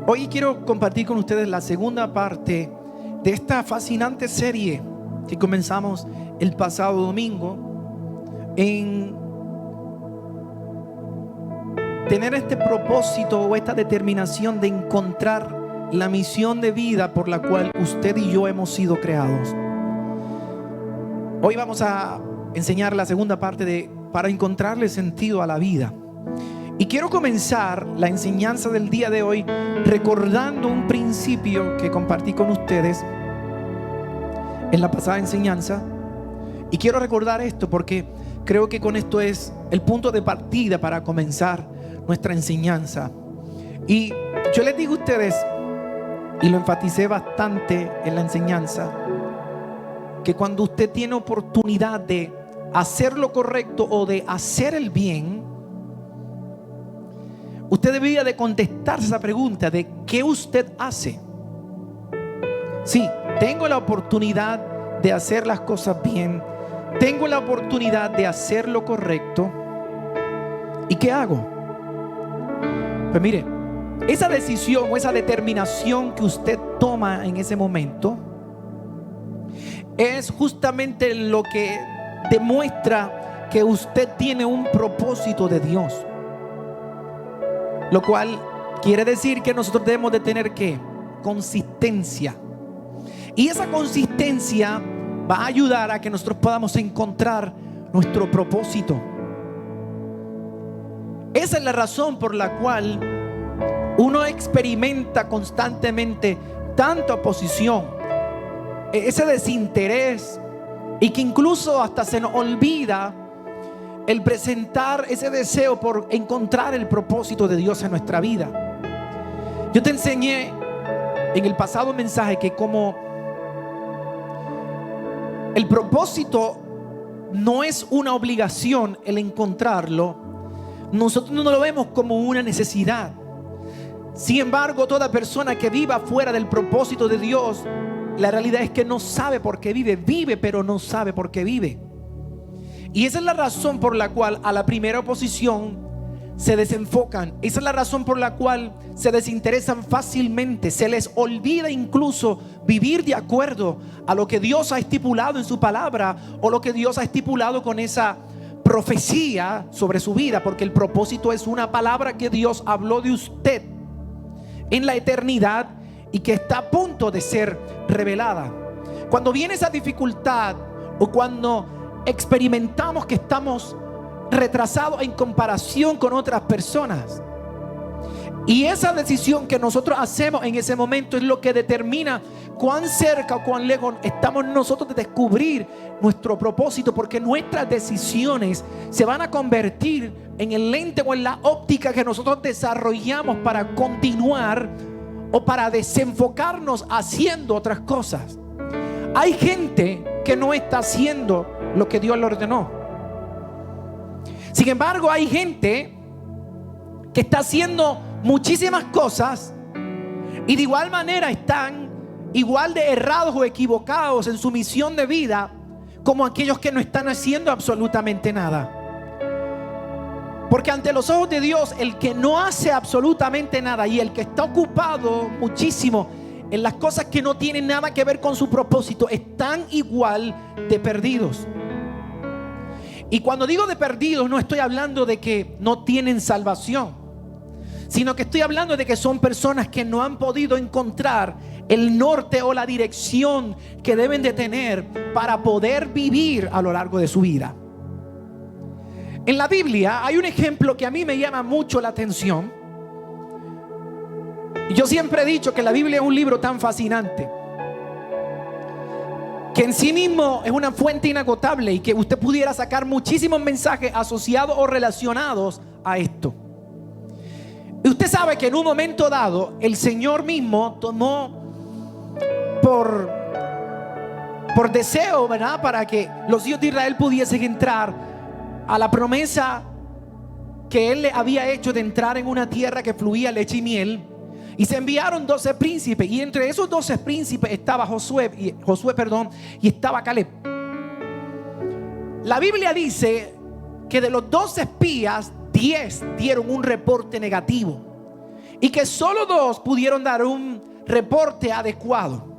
Hoy quiero compartir con ustedes la segunda parte de esta fascinante serie que comenzamos el pasado domingo en tener este propósito o esta determinación de encontrar la misión de vida por la cual usted y yo hemos sido creados. Hoy vamos a enseñar la segunda parte para encontrarle sentido a la vida. Y quiero comenzar la enseñanza del día de hoy recordando un principio que compartí con ustedes en la pasada enseñanza. Y quiero recordar esto porque creo que con esto es el punto de partida para comenzar nuestra enseñanza. Y yo les digo a ustedes, y lo enfaticé bastante en la enseñanza, que cuando usted tiene oportunidad de hacer lo correcto o de hacer el bien, usted debería de contestarse esa pregunta de ¿qué usted hace? Sí, tengo la oportunidad de hacer las cosas bien, tengo la oportunidad de hacer lo correcto, ¿y qué hago? Pues mire, esa decisión o esa determinación que usted toma en ese momento es justamente lo que demuestra que usted tiene un propósito de Dios. Lo cual quiere decir que nosotros debemos de tener ¿qué? Consistencia. Y esa consistencia va a ayudar a que nosotros podamos encontrar nuestro propósito. Esa es la razón por la cual uno experimenta constantemente tanta oposición, ese desinterés, y que incluso hasta se nos olvida el presentar ese deseo por encontrar el propósito de Dios en nuestra vida. Yo te enseñé en el pasado mensaje que como el propósito no es una obligación el encontrarlo, nosotros no lo vemos como una necesidad. Sin embargo, toda persona que viva fuera del propósito de Dios, la realidad es que no sabe por qué vive. Vive, pero no sabe por qué vive. Y esa es la razón por la cual a la primera oposición se desenfocan. Esa es la razón por la cual se desinteresan fácilmente. Se les olvida incluso vivir de acuerdo a lo que Dios ha estipulado en su palabra o lo que Dios ha estipulado con esa profecía sobre su vida, porque el propósito es una palabra que Dios habló de usted en la eternidad y que está a punto de ser revelada. Cuando viene esa dificultad o cuando experimentamos que estamos retrasados en comparación con otras personas, y esa decisión que nosotros hacemos en ese momento es lo que determina cuán cerca o cuán lejos estamos nosotros de descubrir nuestro propósito, porque nuestras decisiones se van a convertir en el lente o en la óptica que nosotros desarrollamos para continuar o para desenfocarnos haciendo otras cosas. Hay gente que no está haciendo lo que Dios le ordenó. Sin embargo, hay gente que está haciendo muchísimas cosas y de igual manera están igual de errados o equivocados en su misión de vida como aquellos que no están haciendo absolutamente nada. Porque ante los ojos de Dios, el que no hace absolutamente nada y el que está ocupado muchísimo en las cosas que no tienen nada que ver con su propósito, están igual de perdidos. Y cuando digo de perdidos, no estoy hablando de que no tienen salvación, sino que estoy hablando de que son personas que no han podido encontrar el norte o la dirección que deben de tener para poder vivir a lo largo de su vida. En la Biblia hay un ejemplo que a mí me llama mucho la atención. Yo siempre he dicho que la Biblia es un libro tan fascinante, que en sí mismo es una fuente inagotable y que usted pudiera sacar muchísimos mensajes asociados o relacionados a esto. Y usted sabe que en un momento dado el Señor mismo tomó por deseo, ¿verdad?, para que los hijos de Israel pudiesen entrar a la promesa que Él le había hecho de entrar en una tierra que fluía leche y miel. Y se enviaron 12 príncipes, y entre esos 12 príncipes estaba Josué, y estaba Caleb. La Biblia dice que de los 12 espías, 10 dieron un reporte negativo. y que solo 2 pudieron dar un reporte adecuado.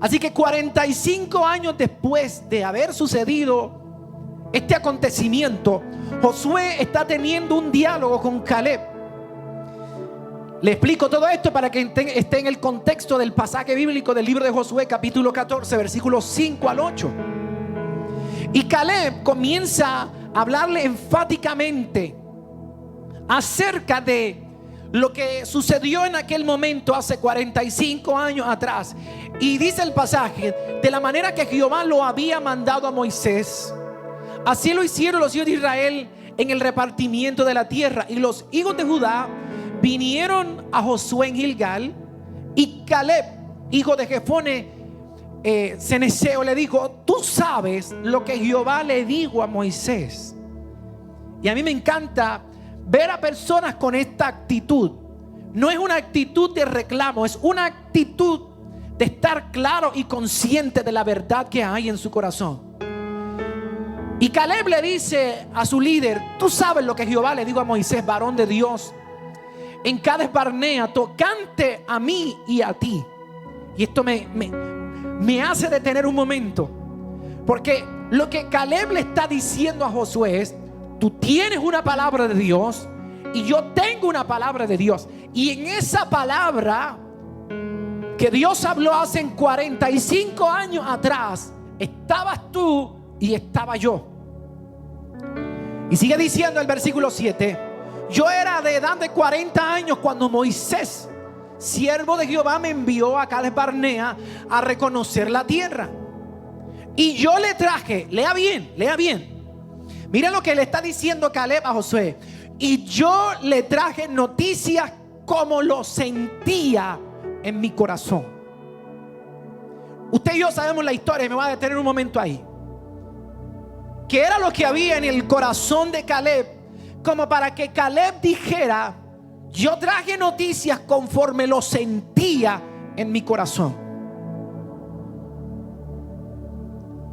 Así que 45 años después de haber sucedido este acontecimiento, Josué está teniendo un diálogo con Caleb. Le explico todo esto para que esté en el contexto del pasaje bíblico del libro de Josué, capítulo 14, versículos 5 al 8. Y Caleb comienza a hablarle enfáticamente acerca de lo que sucedió en aquel momento hace 45 años atrás. Y dice el pasaje: de la manera que Jehová lo había mandado a Moisés, así lo hicieron los hijos de Israel en el repartimiento de la tierra. Y los hijos de Judá vinieron a Josué en Gilgal, y Caleb, hijo de Jefone ceneseo, le dijo: tú sabes lo que Jehová le dijo a Moisés. Y a mí me encanta ver a personas con esta actitud. No es una actitud de reclamo, es una actitud de estar claro y consciente de la verdad que hay en su corazón. Y Caleb le dice a su líder: tú sabes lo que Jehová le dijo a Moisés, varón de Dios, en Cades Barnea, tocante a mí y a ti. Y esto me hace detener un momento, porque lo que Caleb le está diciendo a Josué es: tú tienes una palabra de Dios y yo tengo una palabra de Dios. Y en esa palabra que Dios habló hace 45 años atrás, estabas tú y estaba yo. Y sigue diciendo el versículo 7: yo era de edad de 40 años cuando Moisés, siervo de Jehová, me envió a Cades Barnea a reconocer la tierra. Y yo le traje, lea bien. Mira lo que le está diciendo Caleb a Josué: y yo le traje noticias como lo sentía en mi corazón. Usted y yo sabemos la historia, y me voy a detener un momento ahí. ¿Qué era lo que había en el corazón de Caleb como para que Caleb dijera: yo traje noticias conforme lo sentía en mi corazón?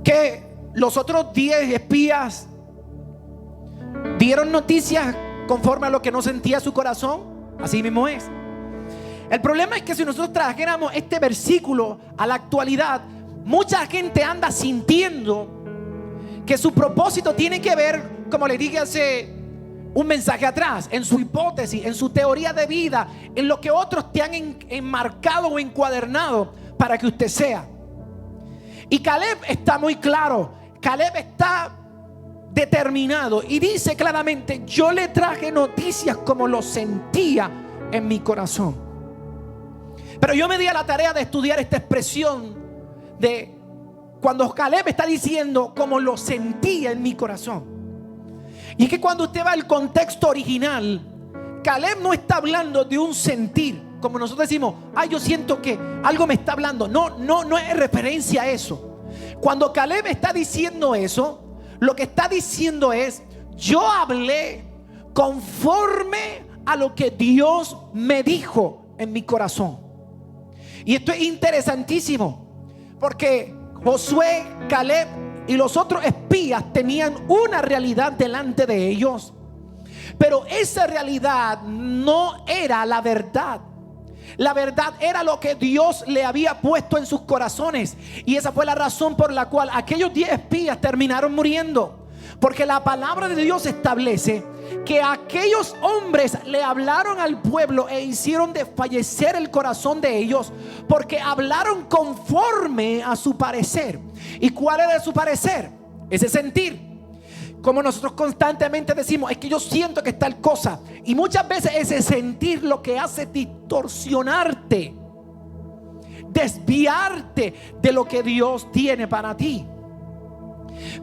Que los otros 10 espías dieron noticias conforme a lo que no sentía su corazón. Así mismo es. El problema es que si nosotros trajéramos este versículo a la actualidad, mucha gente anda sintiendo que su propósito tiene que ver, como le dije hace un mensaje atrás, en su hipótesis, en su teoría de vida, en lo que otros te han enmarcado o encuadernado para que usted sea. Y Caleb está muy claro. Caleb está determinado y dice claramente: yo le traje noticias como lo sentía en mi corazón. Pero yo me di a la tarea de estudiar esta expresión de cuando Caleb está diciendo como lo sentía en mi corazón. Y es que cuando usted va al contexto original, Caleb no está hablando de un sentir, como nosotros decimos: ay, yo siento que algo me está hablando. No es referencia a eso. Cuando Caleb está diciendo eso, lo que está diciendo es: yo hablé conforme a lo que Dios me dijo en mi corazón. Y esto es interesantísimo, porque Josué, Caleb y los otros espías tenían una realidad delante de ellos, pero esa realidad no era la verdad. La verdad era lo que Dios le había puesto en sus corazones. Y esa fue la razón por la cual aquellos 10 espías terminaron muriendo. Porque la palabra de Dios establece que aquellos hombres le hablaron al pueblo e hicieron desfallecer el corazón de ellos, porque hablaron conforme a su parecer. ¿Y cuál era su parecer? Ese sentir. Como nosotros constantemente decimos: es que yo siento que es tal cosa. Y muchas veces ese sentir lo que hace es distorsionarte, desviarte de lo que Dios tiene para ti.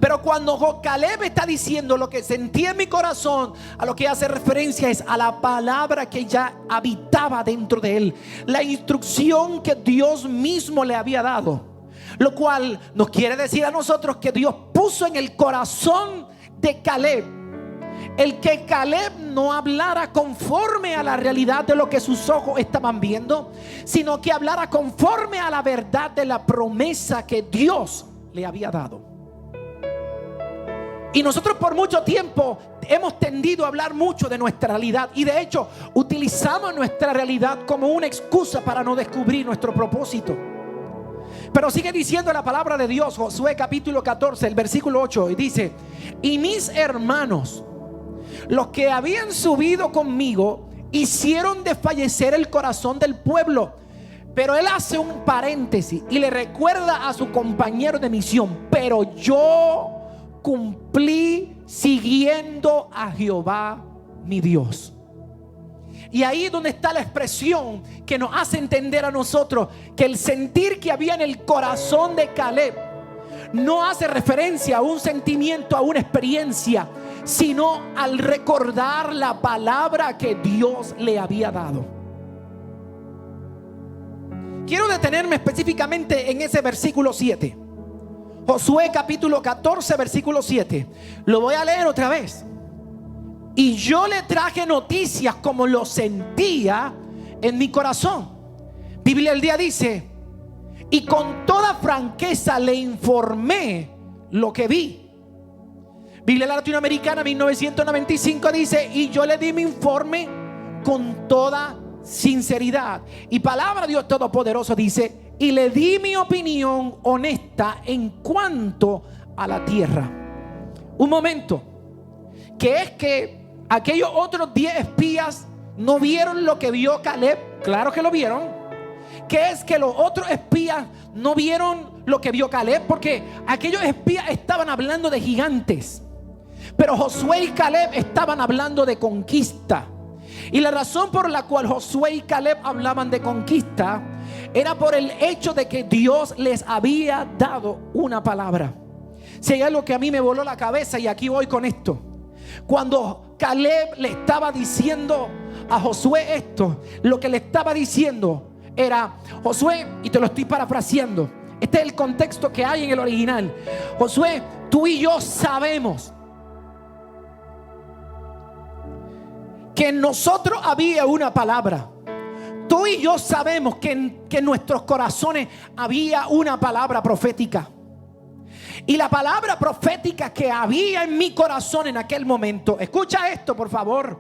Pero cuando Caleb está diciendo lo que sentí en mi corazón, a lo que hace referencia es a la palabra que ya habitaba dentro de él, la instrucción que Dios mismo le había dado, lo cual nos quiere decir a nosotros que Dios puso en el corazón de Caleb el que Caleb no hablara conforme a la realidad de lo que sus ojos estaban viendo, sino que hablara conforme a la verdad de la promesa que Dios le había dado. Y nosotros por mucho tiempo hemos tendido a hablar mucho de nuestra realidad y de hecho utilizamos nuestra realidad como una excusa para no descubrir nuestro propósito. Pero sigue diciendo la palabra de Dios, Josué capítulo 14, el versículo 8, y dice: y mis hermanos, los que habían subido conmigo, hicieron desfallecer el corazón del pueblo. Pero él hace un paréntesis y le recuerda a su compañero de misión: pero yo cumplí siguiendo a Jehová mi Dios. Y ahí es donde está la expresión que nos hace entender a nosotros que el sentir que había en el corazón de Caleb no hace referencia a un sentimiento, a una experiencia, sino al recordar la palabra que Dios le había dado. Quiero detenerme específicamente en ese versículo 7. Josué capítulo 14, versículo 7. Lo voy a leer otra vez. Y yo le traje noticias como lo sentía en mi corazón. Biblia el día dice: y con toda franqueza le informé lo que vi. Biblia Latinoamericana 1995 dice: y yo le di mi informe con toda sinceridad. Y Palabra Dios Todopoderoso dice: y le di mi opinión honesta en cuanto a la tierra. Un momento, que es que aquellos otros 10 espías no vieron lo que vio Caleb. Claro que lo vieron. Que es que los otros espías no vieron lo que vio Caleb, porque aquellos espías estaban hablando de gigantes, pero Josué y Caleb estaban hablando de conquista. Y la razón por la cual Josué y Caleb hablaban de conquista era por el hecho de que Dios les había dado una palabra. Si hay algo que a mí me voló la cabeza, y aquí voy con esto: cuando Caleb le estaba diciendo a Josué esto, lo que le estaba diciendo era: Josué, y te lo estoy parafraseando, este es el contexto que hay en el original: Josué, tú y yo sabemos que en nosotros había una palabra. Tú y yo sabemos que en nuestros corazones había una palabra profética. Y la palabra profética que había en mi corazón en aquel momento, escucha esto por favor,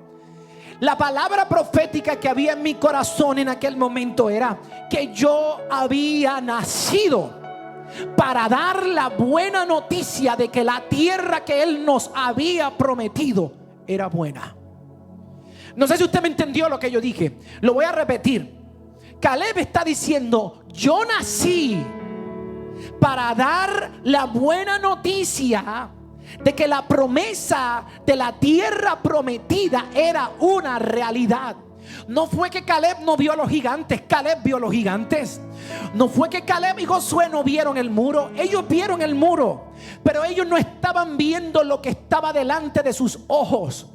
la palabra profética que había en mi corazón en aquel momento era que yo había nacido para dar la buena noticia de que la tierra que Él nos había prometido era buena. No sé si usted me entendió lo que yo dije. Lo voy a repetir. Caleb está diciendo: yo nací para dar la buena noticia de que la promesa de la tierra prometida era una realidad. No fue que Caleb no vio a los gigantes, Caleb vio a los gigantes. No fue que Caleb y Josué no vieron el muro, ellos vieron el muro, pero ellos no estaban viendo lo que estaba delante de sus ojos.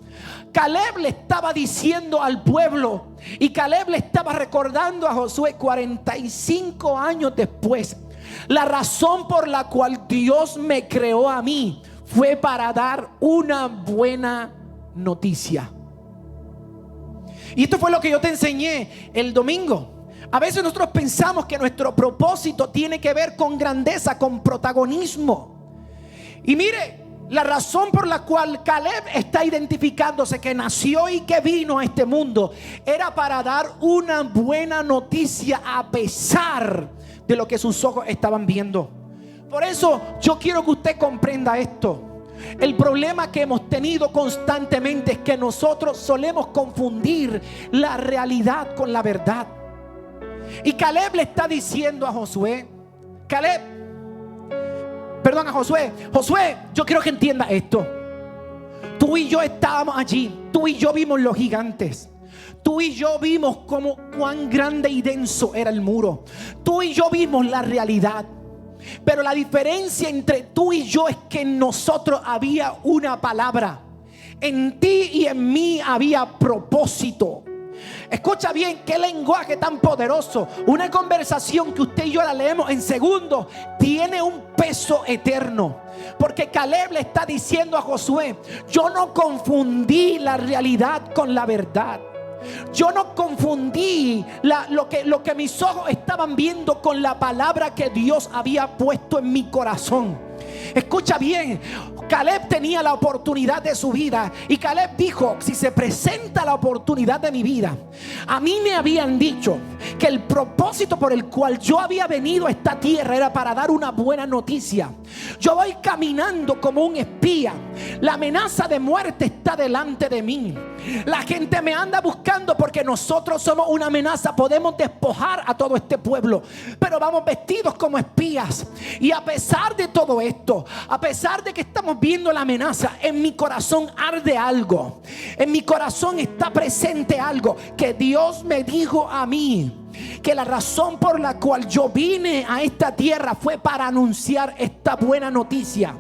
Caleb le estaba diciendo al pueblo, y Caleb le estaba recordando a Josué 45 años después: la razón por la cual Dios me creó a mí fue para dar una buena noticia. Y esto fue lo que yo te enseñé el domingo. A veces nosotros pensamos que nuestro propósito tiene que ver con grandeza, con protagonismo. Y mire, la razón por la cual Caleb está identificándose que nació y que vino a este mundo era para dar una buena noticia a pesar de lo que sus ojos estaban viendo. Por eso yo quiero que usted comprenda esto. El problema que hemos tenido constantemente es que nosotros solemos confundir la realidad con la verdad. Y Caleb le está diciendo a Josué, a Josué: Josué, yo quiero que entienda esto. Tú y yo estábamos allí, tú y yo vimos los gigantes. Tú y yo vimos cuán grande y denso era el muro. Tú y yo vimos la realidad. Pero la diferencia entre tú y yo es que en nosotros había una palabra. En ti y en mí había propósito. Escucha bien, qué lenguaje tan poderoso. Una conversación que usted y yo la leemos en segundos tiene un peso eterno. Porque Caleb le está diciendo a Josué: yo no confundí la realidad con la verdad. Yo no confundí lo que mis ojos estaban viendo con la palabra que Dios había puesto en mi corazón. Escucha bien, Caleb tenía la oportunidad de su vida y Caleb dijo: si se presenta la oportunidad de mi vida. A mí me habían dicho que el propósito por el cual yo había venido a esta tierra era para dar una buena noticia. Yo voy caminando como un espía. La amenaza de muerte está delante de mí. La gente me anda buscando porque nosotros somos una amenaza. Podemos despojar a todo este pueblo, pero vamos vestidos como espías. Y a pesar de todo esto, a pesar de que estamos viendo la amenaza, en mi corazón arde algo. En mi corazón está presente algo que Dios me dijo a mí, que la razón por la cual yo vine a esta tierra fue para anunciar esta buena noticia.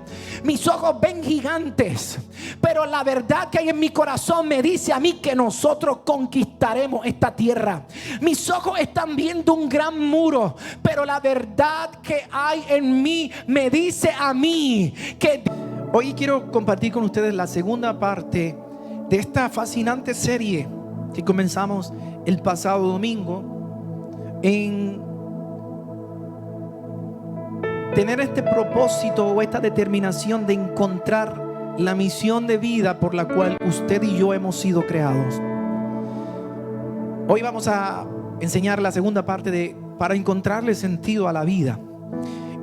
Mis ojos ven gigantes, pero la verdad que hay en mi corazón me dice a mí que nosotros conquistaremos esta tierra. Mis ojos están viendo un gran muro, pero la verdad que hay en mí me dice a mí que... Hoy quiero compartir con ustedes la segunda parte de esta fascinante serie que comenzamos el pasado domingo, en tener este propósito o esta determinación de encontrar la misión de vida por la cual usted y yo hemos sido creados. Hoy vamos a enseñar la segunda parte para encontrarle sentido a la vida.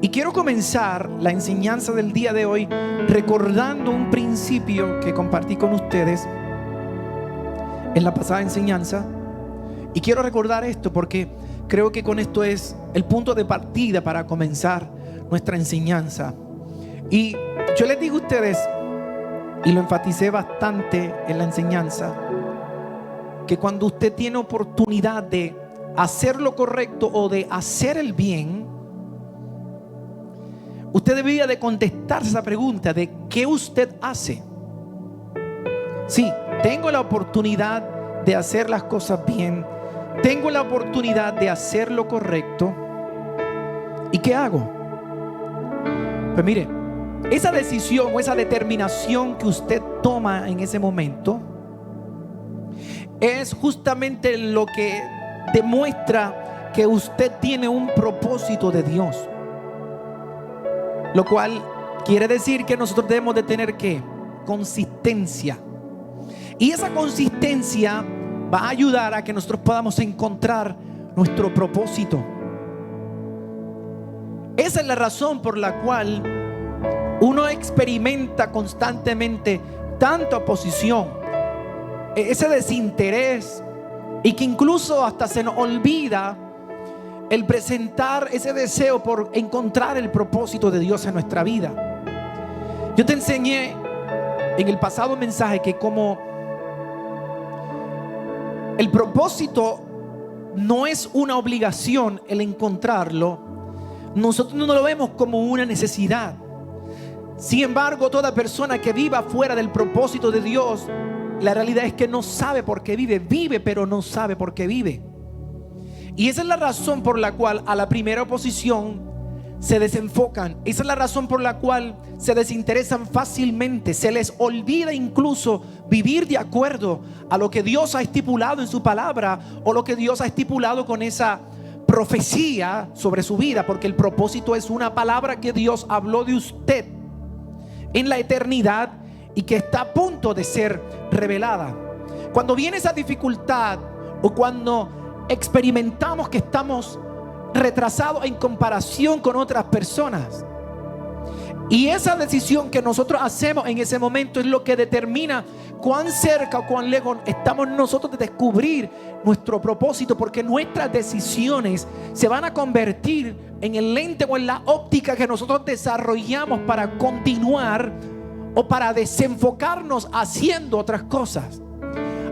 Y quiero comenzar la enseñanza del día de hoy recordando un principio que compartí con ustedes en la pasada enseñanza. Y quiero recordar esto porque creo que con esto es el punto de partida para comenzar nuestra enseñanza. Y yo les digo a ustedes, y lo enfaticé bastante en la enseñanza, que cuando usted tiene oportunidad de hacer lo correcto o de hacer el bien, usted debería de contestarse esa pregunta de ¿qué usted hace? Sí, tengo la oportunidad de hacer las cosas bien, tengo la oportunidad de hacer lo correcto, ¿y qué hago? Pues mire, esa decisión o esa determinación que usted toma en ese momento es justamente lo que demuestra que usted tiene un propósito de Dios, lo cual quiere decir que nosotros debemos de tener ¿qué? Consistencia. Y esa consistencia va a ayudar a que nosotros podamos encontrar nuestro propósito. Esa es la razón por la cual uno experimenta constantemente tanta oposición, ese desinterés, y que incluso hasta se nos olvida el presentar ese deseo por encontrar el propósito de Dios en nuestra vida. Yo te enseñé en el pasado mensaje que como el propósito no es una obligación el encontrarlo, nosotros no lo vemos como una necesidad. Sin embargo, toda persona que viva fuera del propósito de Dios, la realidad es que no sabe por qué vive. Vive, pero no sabe por qué vive. Y esa es la razón por la cual a la primera oposición se desenfocan. Esa es la razón por la cual se desinteresan fácilmente. Se les olvida incluso vivir de acuerdo a lo que Dios ha estipulado en su palabra o lo que Dios ha estipulado con esa profecía sobre su vida, porque el propósito es una palabra que Dios habló de usted en la eternidad y que está a punto de ser revelada. Cuando viene esa dificultad o cuando experimentamos que estamos retrasados en comparación con otras personas, y esa decisión que nosotros hacemos en ese momento es lo que determina cuán cerca o cuán lejos estamos nosotros de descubrir nuestro propósito, porque nuestras decisiones se van a convertir en el lente o en la óptica que nosotros desarrollamos para continuar o para desenfocarnos haciendo otras cosas.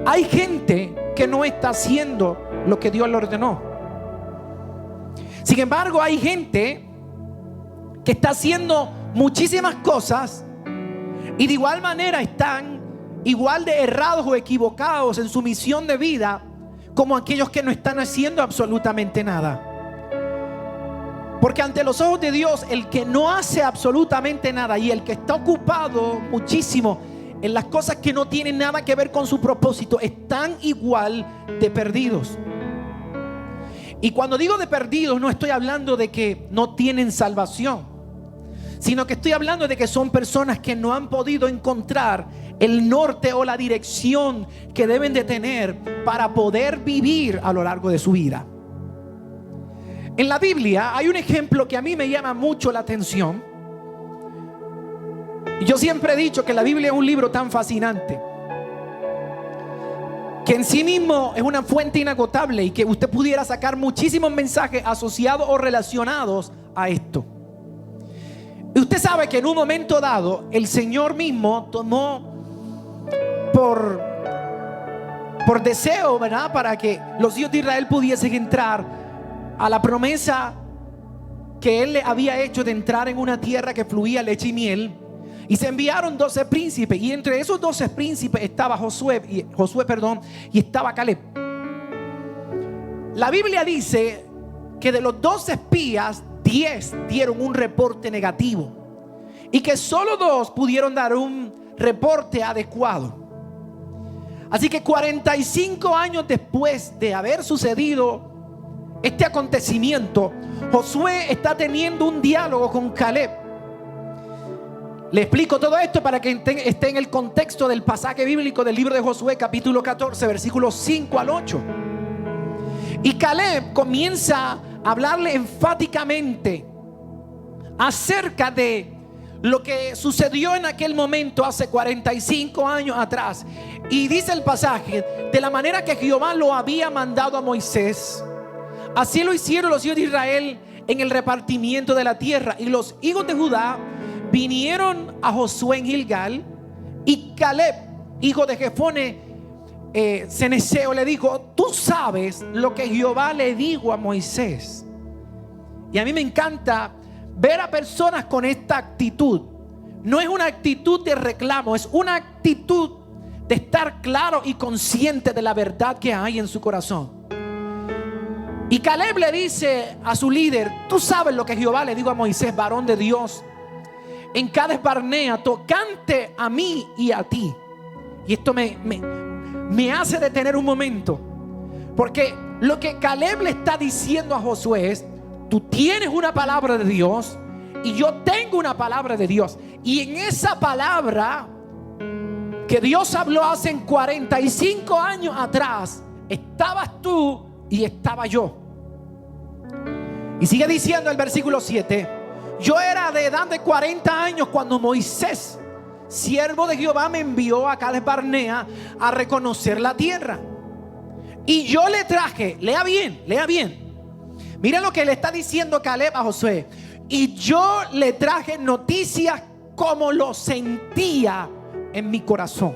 Hay gente que no está haciendo lo que Dios le ordenó. Sin embargo, hay gente que está haciendo muchísimas cosas y de igual manera están igual de errados o equivocados en su misión de vida como aquellos que no están haciendo absolutamente nada. Porque ante los ojos de Dios, el que no hace absolutamente nada y el que está ocupado muchísimo en las cosas que no tienen nada que ver con su propósito, están igual de perdidos. Y cuando digo de perdidos, no estoy hablando de que no tienen salvación, sino que estoy hablando de que son personas que no han podido encontrar el norte o la dirección que deben de tener para poder vivir a lo largo de su vida. En la Biblia hay un ejemplo que a mí me llama mucho la atención. Yo siempre he dicho que la Biblia es un libro tan fascinante, que en sí mismo es una fuente inagotable y que usted pudiera sacar muchísimos mensajes asociados o relacionados a esto. Y usted sabe que en un momento dado el Señor mismo tomó por deseo, ¿verdad?, para que los hijos de Israel pudiesen entrar a la promesa que Él le había hecho de entrar en una tierra que fluía leche y miel. Y se enviaron 12 príncipes, y entre esos 12 príncipes estaba Josué, y estaba Caleb. La Biblia dice que de los 12 espías, 10 dieron un reporte negativo, y que solo 2 pudieron dar un reporte adecuado. Así que 45 años después de haber sucedido este acontecimiento, Josué está teniendo un diálogo con Caleb. Le explico todo esto para que esté en el contexto del pasaje bíblico del libro de Josué, capítulo 14, versículos 5 al 8. Y Caleb comienza a hablarle enfáticamente acerca de lo que sucedió en aquel momento hace 45 años atrás. Y dice el pasaje: de la manera que Jehová lo había mandado a Moisés, así lo hicieron los hijos de Israel en el repartimiento de la tierra. Y los hijos de Judá vinieron a Josué en Gilgal, y Caleb, hijo de Jefone ceneseo, le dijo: tú sabes lo que Jehová le dijo a Moisés. Y a mí me encanta ver a personas con esta actitud. No es una actitud de reclamo, es una actitud de estar claro y consciente de la verdad que hay en su corazón. Y Caleb le dice a su líder: tú sabes lo que Jehová le dijo a Moisés, varón de Dios, en Cades Barnea, tocante a mí y a ti. Y esto me hace detener un momento, porque lo que Caleb le está diciendo a Josué es: tú tienes una palabra de Dios y yo tengo una palabra de Dios, y en esa palabra que Dios habló hace 45 años atrás, estabas tú y estaba yo. Y sigue diciendo el versículo 7: yo era de edad de 40 años cuando Moisés, siervo de Jehová, me envió a Cades Barnea a reconocer la tierra. Y yo le traje, lea bien, mira lo que le está diciendo Caleb a Josué: y yo le traje noticias como lo sentía en mi corazón.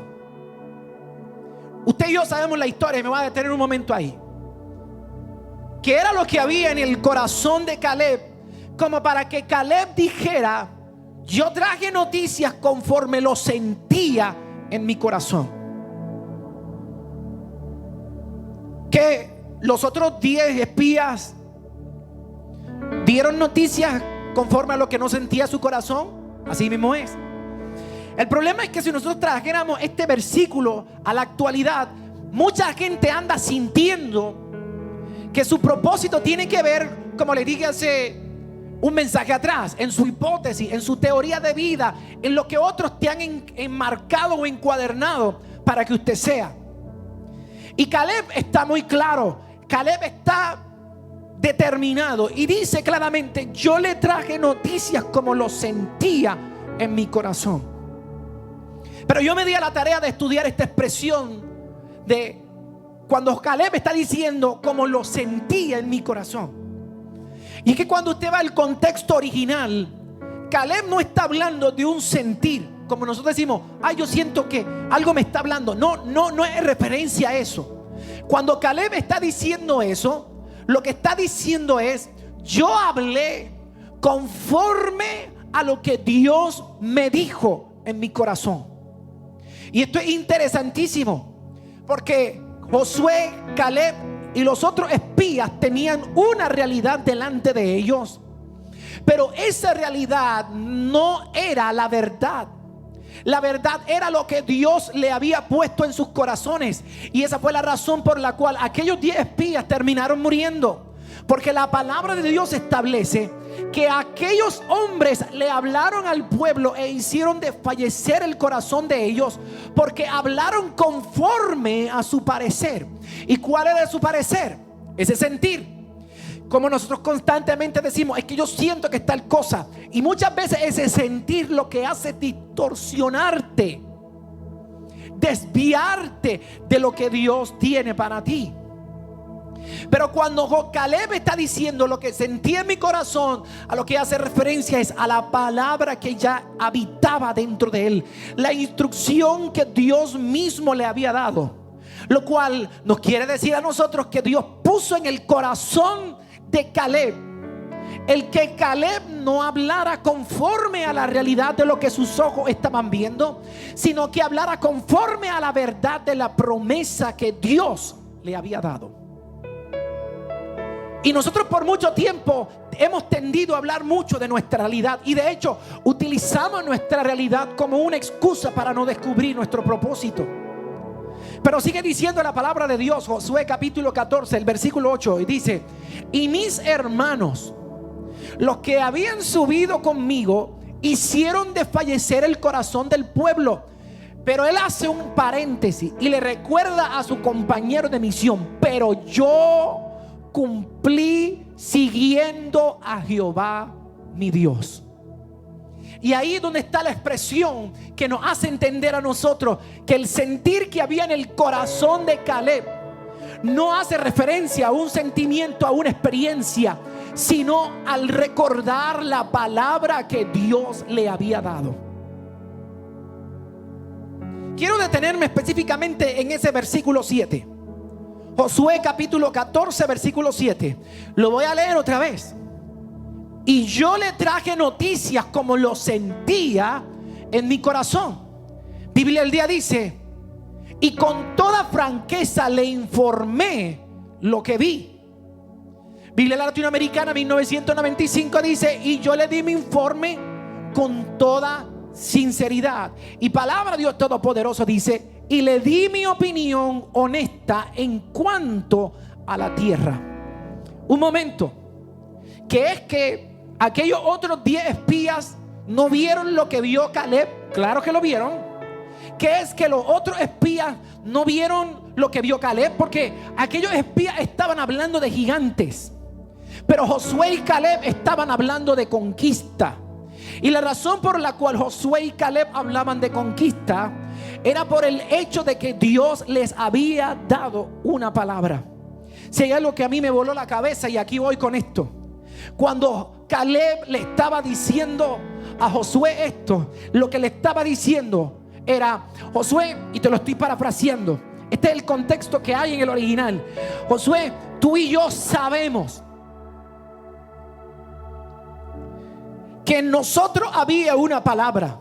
Usted y yo sabemos la historia, y me voy a detener un momento ahí. ¿Qué era lo que había en el corazón de Caleb como para que Caleb dijera: yo traje noticias conforme lo sentía en mi corazón? Que los otros 10 espías dieron noticias conforme a lo que no sentía su corazón. Así mismo es. El problema es que si nosotros trajéramos este versículo a la actualidad, mucha gente anda sintiendo que su propósito tiene que ver, como le dije hace un mensaje atrás, en su hipótesis, en su teoría de vida, en lo que otros te han enmarcado o encuadernado para que usted sea. Y Caleb está muy claro, Caleb está determinado y dice claramente: yo le traje noticias como lo sentía en mi corazón. Pero yo me di a la tarea de estudiar esta expresión de cuando Caleb está diciendo como lo sentía en mi corazón. Y es que cuando usted va al contexto original, Caleb no está hablando de un sentir, como nosotros decimos: ay, yo siento que algo me está hablando. No es referencia a eso. Cuando Caleb está diciendo eso, lo que está diciendo es: yo hablé conforme a lo que Dios me dijo en mi corazón. Y esto es interesantísimo, porque Josué, Caleb y los otros espías tenían una realidad delante de ellos, pero esa realidad no era la verdad. La verdad era lo que Dios le había puesto en sus corazones. Y esa fue la razón por la cual aquellos 10 espías terminaron muriendo, porque la palabra de Dios establece que aquellos hombres le hablaron al pueblo e hicieron desfallecer el corazón de ellos, porque hablaron conforme a su parecer. ¿Y cuál era su parecer? Ese sentir. Como nosotros constantemente decimos, es que yo siento que es tal cosa. Y muchas veces ese sentir lo que hace es distorsionarte, desviarte de lo que Dios tiene para ti. Pero cuando Caleb está diciendo lo que sentí en mi corazón, a lo que hace referencia es a la palabra que ya habitaba dentro de él, la instrucción que Dios mismo le había dado, lo cual nos quiere decir a nosotros que Dios puso en el corazón de Caleb el que Caleb no hablara conforme a la realidad de lo que sus ojos estaban viendo, sino que hablara conforme a la verdad de la promesa que Dios le había dado. Y nosotros por mucho tiempo hemos tendido a hablar mucho de nuestra realidad, y de hecho utilizamos nuestra realidad como una excusa para no descubrir nuestro propósito. Pero sigue diciendo la palabra de Dios, Josué capítulo 14, el versículo 8, y dice: y mis hermanos, los que habían subido conmigo, hicieron desfallecer el corazón del pueblo. Pero él hace un paréntesis y le recuerda a su compañero de misión: pero yo cumplí siguiendo a Jehová mi Dios. Y ahí es donde está la expresión que nos hace entender a nosotros que el sentir que había en el corazón de Caleb no hace referencia a un sentimiento, a una experiencia, sino al recordar la palabra que Dios le había dado. Quiero detenerme específicamente en ese versículo 7. Josué capítulo 14 versículo 7. Lo voy a leer otra vez. Y yo le traje noticias como lo sentía en mi corazón. Biblia el día dice: y con toda franqueza le informé lo que vi. Biblia Latinoamericana 1995 dice: y yo le di mi informe con toda sinceridad. Y Palabra de Dios Todopoderoso dice: y le di mi opinión honesta en cuanto a la tierra. Un momento, que es que aquellos otros 10 espías no vieron lo que vio Caleb. Claro que lo vieron. Que es que los otros espías no vieron lo que vio Caleb, porque aquellos espías estaban hablando de gigantes, pero Josué y Caleb estaban hablando de conquista. Y la razón por la cual Josué y Caleb hablaban de conquista era por el hecho de que Dios les había dado una palabra. Si hay algo que a mí me voló la cabeza, y aquí voy con esto: cuando Caleb le estaba diciendo a Josué esto, lo que le estaba diciendo era: Josué, y te lo estoy parafraseando, este es el contexto que hay en el original: Josué, tú y yo sabemos que en nosotros había una palabra.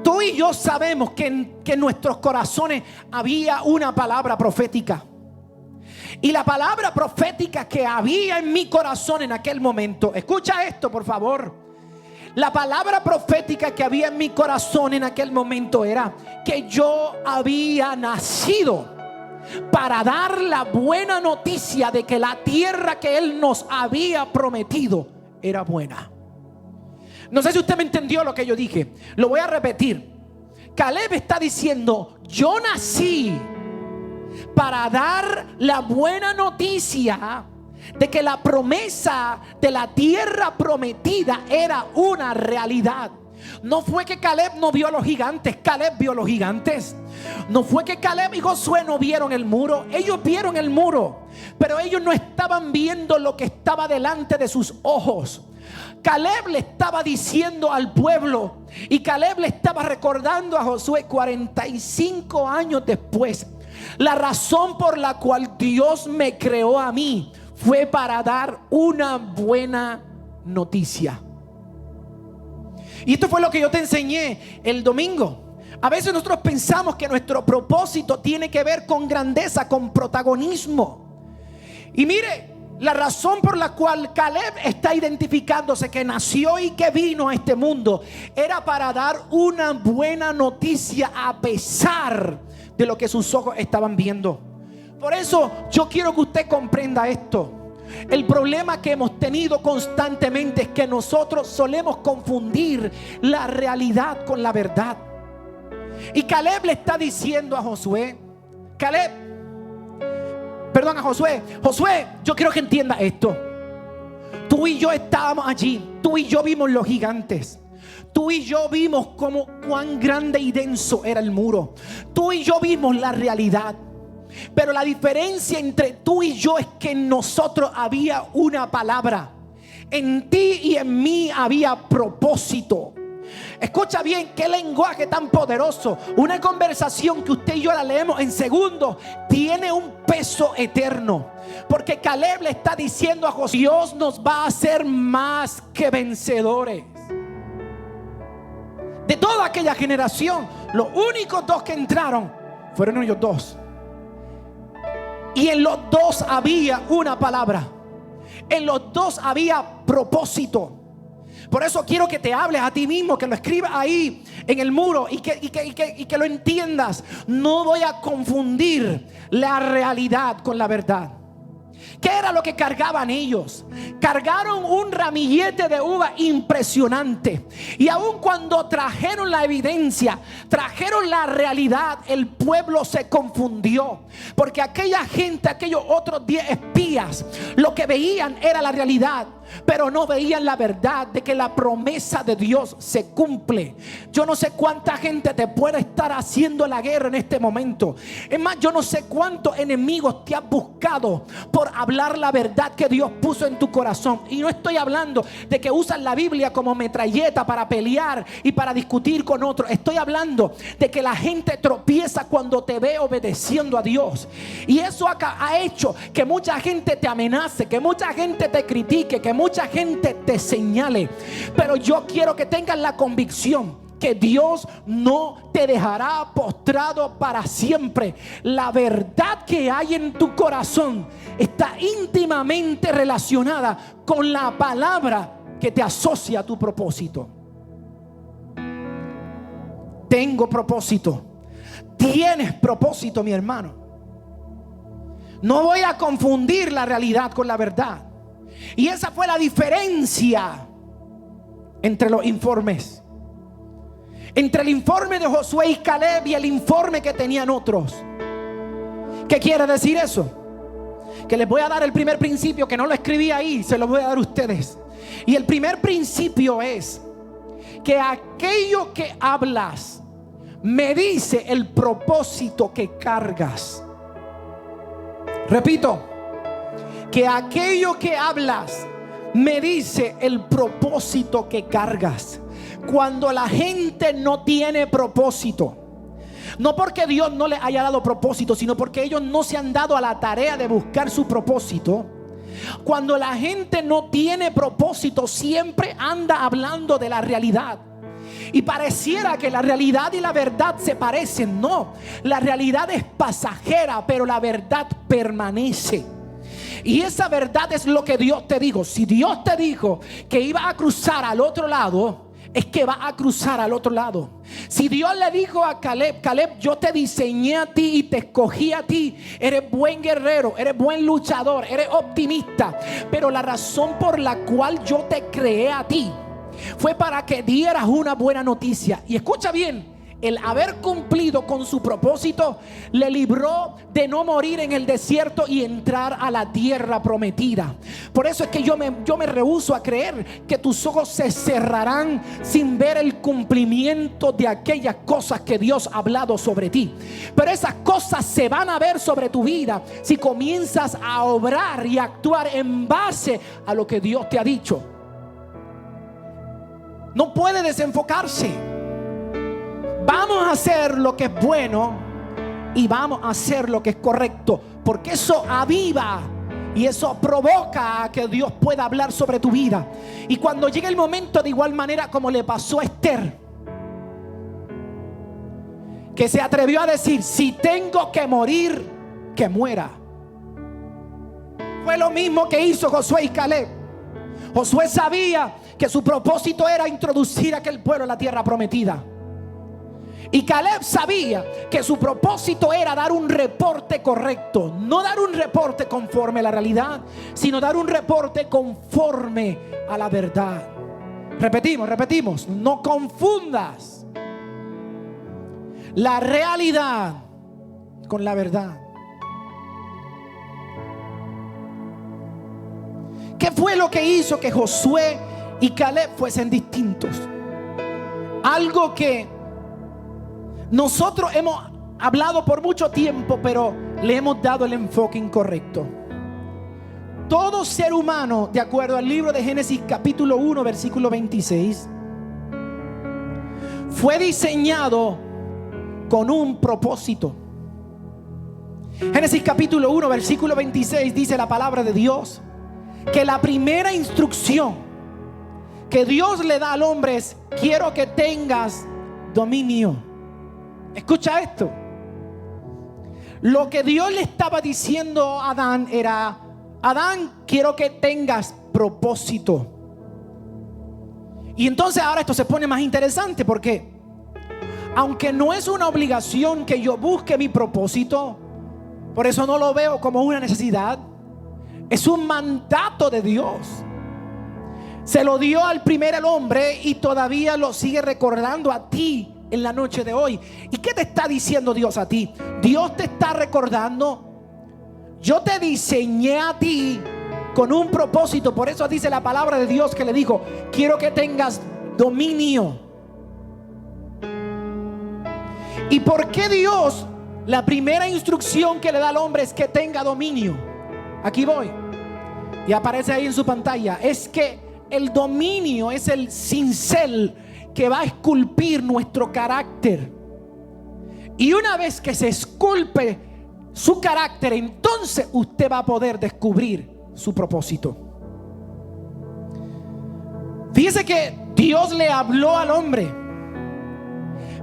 Tú y yo sabemos que en nuestros corazones había una palabra profética. Y la palabra profética que había en mi corazón en aquel momento, escucha esto por favor, la palabra profética que había en mi corazón en aquel momento era que yo había nacido para dar la buena noticia de que la tierra que Él nos había prometido era buena. No sé si usted me entendió lo que yo dije. Lo voy a repetir. Caleb está diciendo: yo nací para dar la buena noticia de que la promesa de la tierra prometida era una realidad. No fue que Caleb no vio a los gigantes, Caleb vio a los gigantes. No fue que Caleb y Josué no vieron el muro, ellos vieron el muro, pero ellos no estaban viendo lo que estaba delante de sus ojos. Caleb le estaba diciendo al pueblo, y Caleb le estaba recordando a Josué 45 años después: la razón por la cual Dios me creó a mí fue para dar una buena noticia. Y esto fue lo que yo te enseñé el domingo. A veces nosotros pensamos que nuestro propósito tiene que ver con grandeza, con protagonismo. Y mire, la razón por la cual Caleb está identificándose que nació y que vino a este mundo era para dar una buena noticia a pesar de lo que sus ojos estaban viendo. Por eso yo quiero que usted comprenda esto. El problema que hemos tenido constantemente es que nosotros solemos confundir la realidad con la verdad. Y Caleb le está diciendo a Josué, Josué, yo quiero que entienda esto. Tú y yo estábamos allí, tú y yo vimos los gigantes. Tú y yo vimos cuán grande y denso era el muro. Tú y yo vimos la realidad. Pero la diferencia entre tú y yo es que en nosotros había una palabra. En ti y en mí había propósito. Escucha bien, qué lenguaje tan poderoso. Una conversación que usted y yo la leemos en segundos tiene un peso eterno. Porque Caleb le está diciendo a Josué: Dios nos va a hacer más que vencedores. De toda aquella generación, los únicos dos que entraron fueron ellos dos. Y en los dos había una palabra. En los dos había propósito. Por eso quiero que te hables a ti mismo, que lo escribas ahí en el muro y que lo entiendas. No voy a confundir la realidad con la verdad. ¿Qué era lo que cargaban ellos? Cargaron un ramillete de uva impresionante. Y aun cuando trajeron la evidencia, trajeron la realidad, el pueblo se confundió. Porque aquella gente, aquellos otros 10 espías, lo que veían era la realidad, pero no veían la verdad de que la promesa de Dios se cumple. Yo no sé cuánta gente te puede estar haciendo la guerra en este momento. Es más, yo no sé cuántos enemigos te has buscado por hablar la verdad que Dios puso en tu corazón. Y no estoy hablando de que usan la Biblia como metralleta para pelear y para discutir con otros. Estoy hablando de que la gente tropieza cuando te ve obedeciendo a Dios. Y eso ha hecho que mucha gente te amenace, que mucha gente te critique, que mucha gente te señale. Pero yo quiero que tengas la convicción que Dios no te dejará postrado para siempre. La verdad que hay en tu corazón está íntimamente relacionada con la palabra que te asocia a tu propósito. Tengo propósito. Tienes propósito, mi hermano. No voy a confundir la realidad con la verdad. Y esa fue la diferencia entre los informes. Entre el informe de Josué y Caleb y el informe que tenían otros. ¿Qué quiere decir eso? Que les voy a dar el primer principio, que no lo escribí ahí, se lo voy a dar a ustedes. Y el primer principio es que aquello que hablas me dice el propósito que cargas. Repito, que aquello que hablas me dice el propósito que cargas. Cuando la gente no tiene propósito, no porque Dios no les haya dado propósito, sino porque ellos no se han dado a la tarea de buscar su propósito. Cuando la gente no tiene propósito, siempre anda hablando de la realidad. Y pareciera que la realidad y la verdad se parecen. No, la realidad es pasajera, pero la verdad permanece. Y esa verdad es lo que Dios te dijo. Si Dios te dijo que iba a cruzar al otro lado, es que va a cruzar al otro lado. Si Dios le dijo a Caleb: Caleb, yo te diseñé a ti y te escogí a ti, eres buen guerrero, eres buen luchador, eres optimista, pero la razón por la cual yo te creé a ti fue para que dieras una buena noticia. Y escucha bien, el haber cumplido con su propósito le libró de no morir en el desierto y entrar a la tierra prometida. Por eso es que yo me rehúso a creer que tus ojos se cerrarán sin ver el cumplimiento de aquellas cosas que Dios ha hablado sobre ti. Pero esas cosas se van a ver sobre tu vida si comienzas a obrar y a actuar en base a lo que Dios te ha dicho. No puede desenfocarse. Vamos a hacer lo que es bueno y vamos a hacer lo que es correcto, porque eso aviva y eso provoca a que Dios pueda hablar sobre tu vida. Y cuando llegue el momento, de igual manera como le pasó a Esther, que se atrevió a decir: si tengo que morir, que muera. Fue lo mismo que hizo Josué y Caleb. Josué sabía que su propósito era introducir a aquel pueblo a la tierra prometida. Y Caleb sabía que su propósito era dar un reporte correcto. No dar un reporte conforme a la realidad, sino dar un reporte conforme a la verdad. Repetimos, no confundas la realidad con la verdad. ¿Qué fue lo que hizo que Josué y Caleb fuesen distintos? Algo que nosotros hemos hablado por mucho tiempo, pero le hemos dado el enfoque incorrecto. Todo ser humano, de acuerdo al libro de Génesis capítulo 1 versículo 26, fue diseñado con un propósito. Génesis capítulo 1 versículo 26 dice la palabra de Dios que la primera instrucción que Dios le da al hombre es: quiero que tengas dominio. Escucha esto. Lo que Dios le estaba diciendo a Adán era: Adán, quiero que tengas propósito. Y entonces ahora esto se pone más interesante, porque aunque no es una obligación que yo busque mi propósito, por eso no lo veo como una necesidad, es un mandato de Dios. Se lo dio al primer hombre y todavía lo sigue recordando a ti en la noche de hoy. ¿Y qué te está diciendo Dios a ti? Dios te está recordando: yo te diseñé a ti con un propósito. Por eso dice la palabra de Dios que le dijo: quiero que tengas dominio. ¿Y por qué Dios, la primera instrucción que le da al hombre es que tenga dominio? Aquí voy. Y aparece ahí en su pantalla. Es que el dominio es el cincel que va a esculpir nuestro carácter. Y una vez que se esculpe su carácter, entonces usted va a poder descubrir su propósito. Fíjese que Dios le habló al hombre,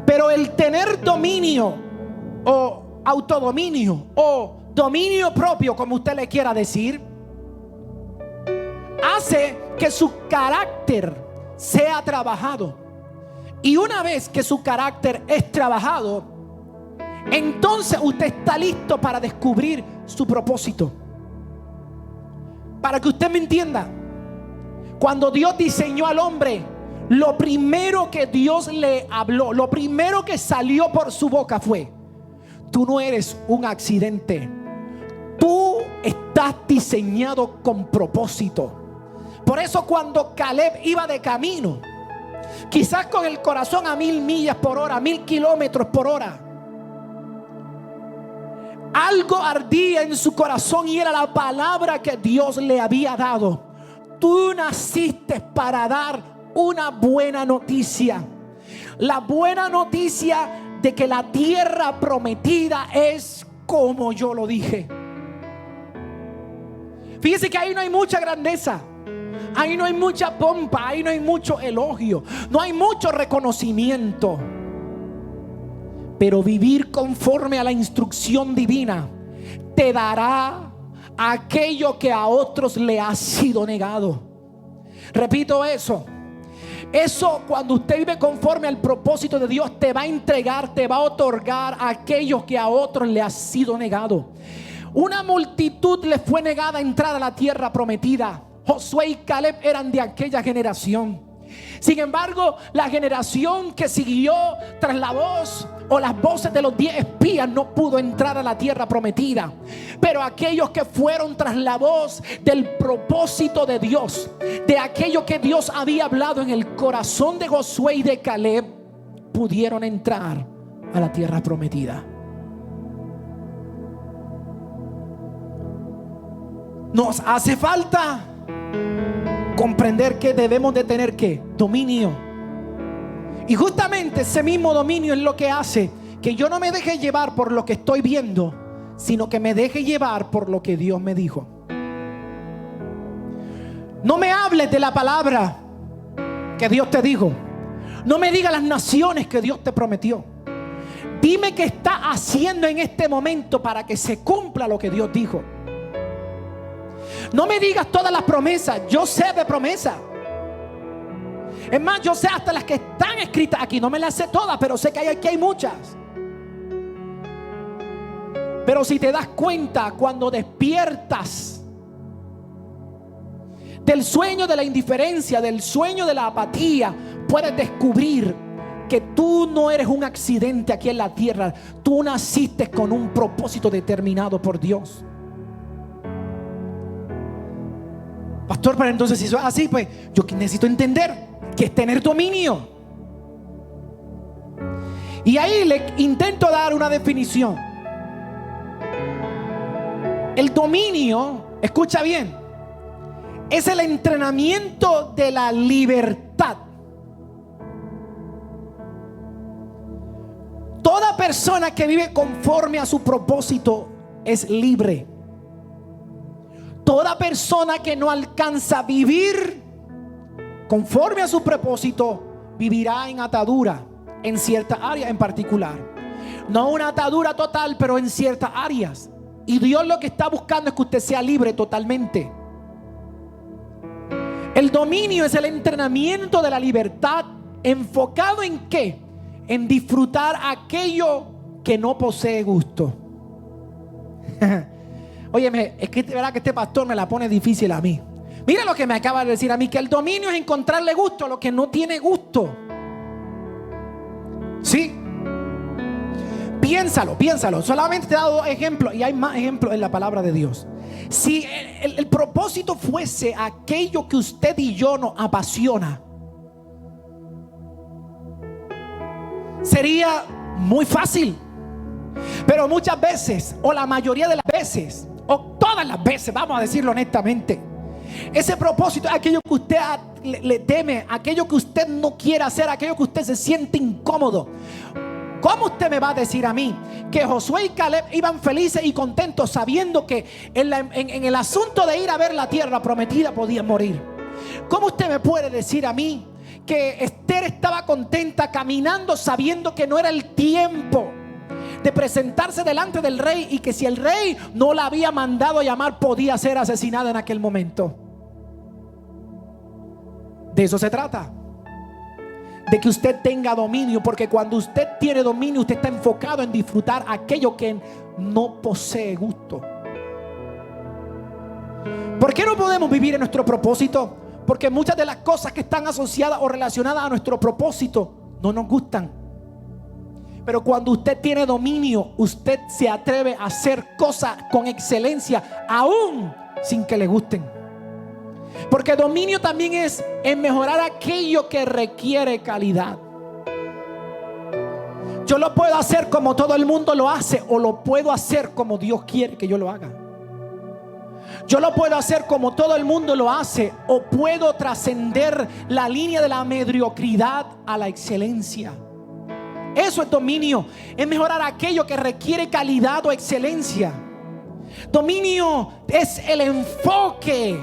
pero el tener dominio o autodominio o dominio propio, como usted le quiera decir, hace que su carácter sea trabajado. Y una vez que su carácter es trabajado, entonces usted está listo para descubrir su propósito. Para que usted me entienda, cuando Dios diseñó al hombre, lo primero que Dios le habló, lo primero que salió por su boca fue: tú no eres un accidente, tú estás diseñado con propósito. Por eso cuando Caleb iba de camino, quizás con el corazón a 1000 millas por hora, 1000 kilómetros por hora, algo ardía en su corazón y era la palabra que Dios le había dado. Tú naciste para dar una buena noticia. La buena noticia de que la tierra prometida es como yo lo dije. Fíjese que ahí no hay mucha grandeza, ahí no hay mucha pompa, ahí no hay mucho elogio, no hay mucho reconocimiento. Pero vivir conforme a la instrucción divina te dará aquello que a otros le ha sido negado. Repito eso. Eso, cuando usted vive conforme al propósito de Dios, te va a entregar, te va a otorgar aquello que a otros le ha sido negado. Una multitud le fue negada entrar a la tierra prometida. Josué y Caleb eran de aquella generación. Sin embargo, la generación que siguió tras la voz o las voces de los 10 espías no pudo entrar a la tierra prometida. Pero aquellos que fueron tras la voz del propósito de Dios, de aquello que Dios había hablado en el corazón de Josué y de Caleb, pudieron entrar a la tierra prometida. Nos hace falta comprender que debemos de tener ¿qué? Dominio. Y justamente ese mismo dominio es lo que hace que yo no me deje llevar por lo que estoy viendo, sino que me deje llevar por lo que Dios me dijo. No me hables de la palabra que Dios te dijo. No me digas las naciones que Dios te prometió. Dime qué está haciendo en este momento para que se cumpla lo que Dios dijo. No me digas todas las promesas. Yo sé de promesas. Es más, yo sé hasta las que están escritas aquí. No me las sé todas, pero sé que aquí hay muchas. Pero si te das cuenta, cuando despiertas del sueño de la indiferencia, del sueño de la apatía, puedes descubrir que tú no eres un accidente aquí en la tierra. Tú naciste con un propósito determinado por Dios. Pastor, pero entonces si eso es así, pues yo necesito entender que es tener dominio. Y ahí le intento dar una definición. El dominio, escucha bien, es el entrenamiento de la libertad. Toda persona que vive conforme a su propósito es libre. Toda persona que no alcanza a vivir conforme a su propósito vivirá en atadura en ciertas áreas en particular. No una atadura total, pero en ciertas áreas. Y Dios lo que está buscando es que usted sea libre totalmente. El dominio es el entrenamiento de la libertad, enfocado en ¿qué? En disfrutar aquello que no posee gusto. Óyeme, es que verdad que este pastor me la pone difícil a mí. Mira lo que me acaba de decir a mí, que el dominio es encontrarle gusto a lo que no tiene gusto. Sí. Piénsalo. Solamente te he dado ejemplos y hay más ejemplos en la palabra de Dios. Si el propósito fuese aquello que usted y yo nos apasiona, sería muy fácil. Pero muchas veces, o la mayoría de las veces, o todas las veces, vamos a decirlo honestamente, ese propósito es aquello que usted le teme, aquello que usted no quiere hacer, aquello que usted se siente incómodo. ¿Cómo usted me va a decir a mí que Josué y Caleb iban felices y contentos sabiendo que en el asunto de ir a ver la tierra prometida podían morir? ¿Cómo usted me puede decir a mí que Esther estaba contenta caminando sabiendo que no era el tiempo de presentarse delante del rey y que si el rey no la había mandado a llamar podía ser asesinada en aquel momento? De eso se trata. De que usted tenga dominio, porque cuando usted tiene dominio, usted está enfocado en disfrutar aquello que no posee gusto. ¿Por qué no podemos vivir en nuestro propósito? Porque muchas de las cosas que están asociadas o relacionadas a nuestro propósito no nos gustan. Pero cuando usted tiene dominio, usted se atreve a hacer cosas con excelencia, aún sin que le gusten. Porque dominio también es en mejorar aquello que requiere calidad. Yo lo puedo hacer como todo el mundo lo hace, o lo puedo hacer como Dios quiere que yo lo haga. Yo lo puedo hacer como todo el mundo lo hace, o puedo trascender la línea de la mediocridad a la excelencia. Eso es dominio, es mejorar aquello que requiere calidad o excelencia. Dominio es el enfoque.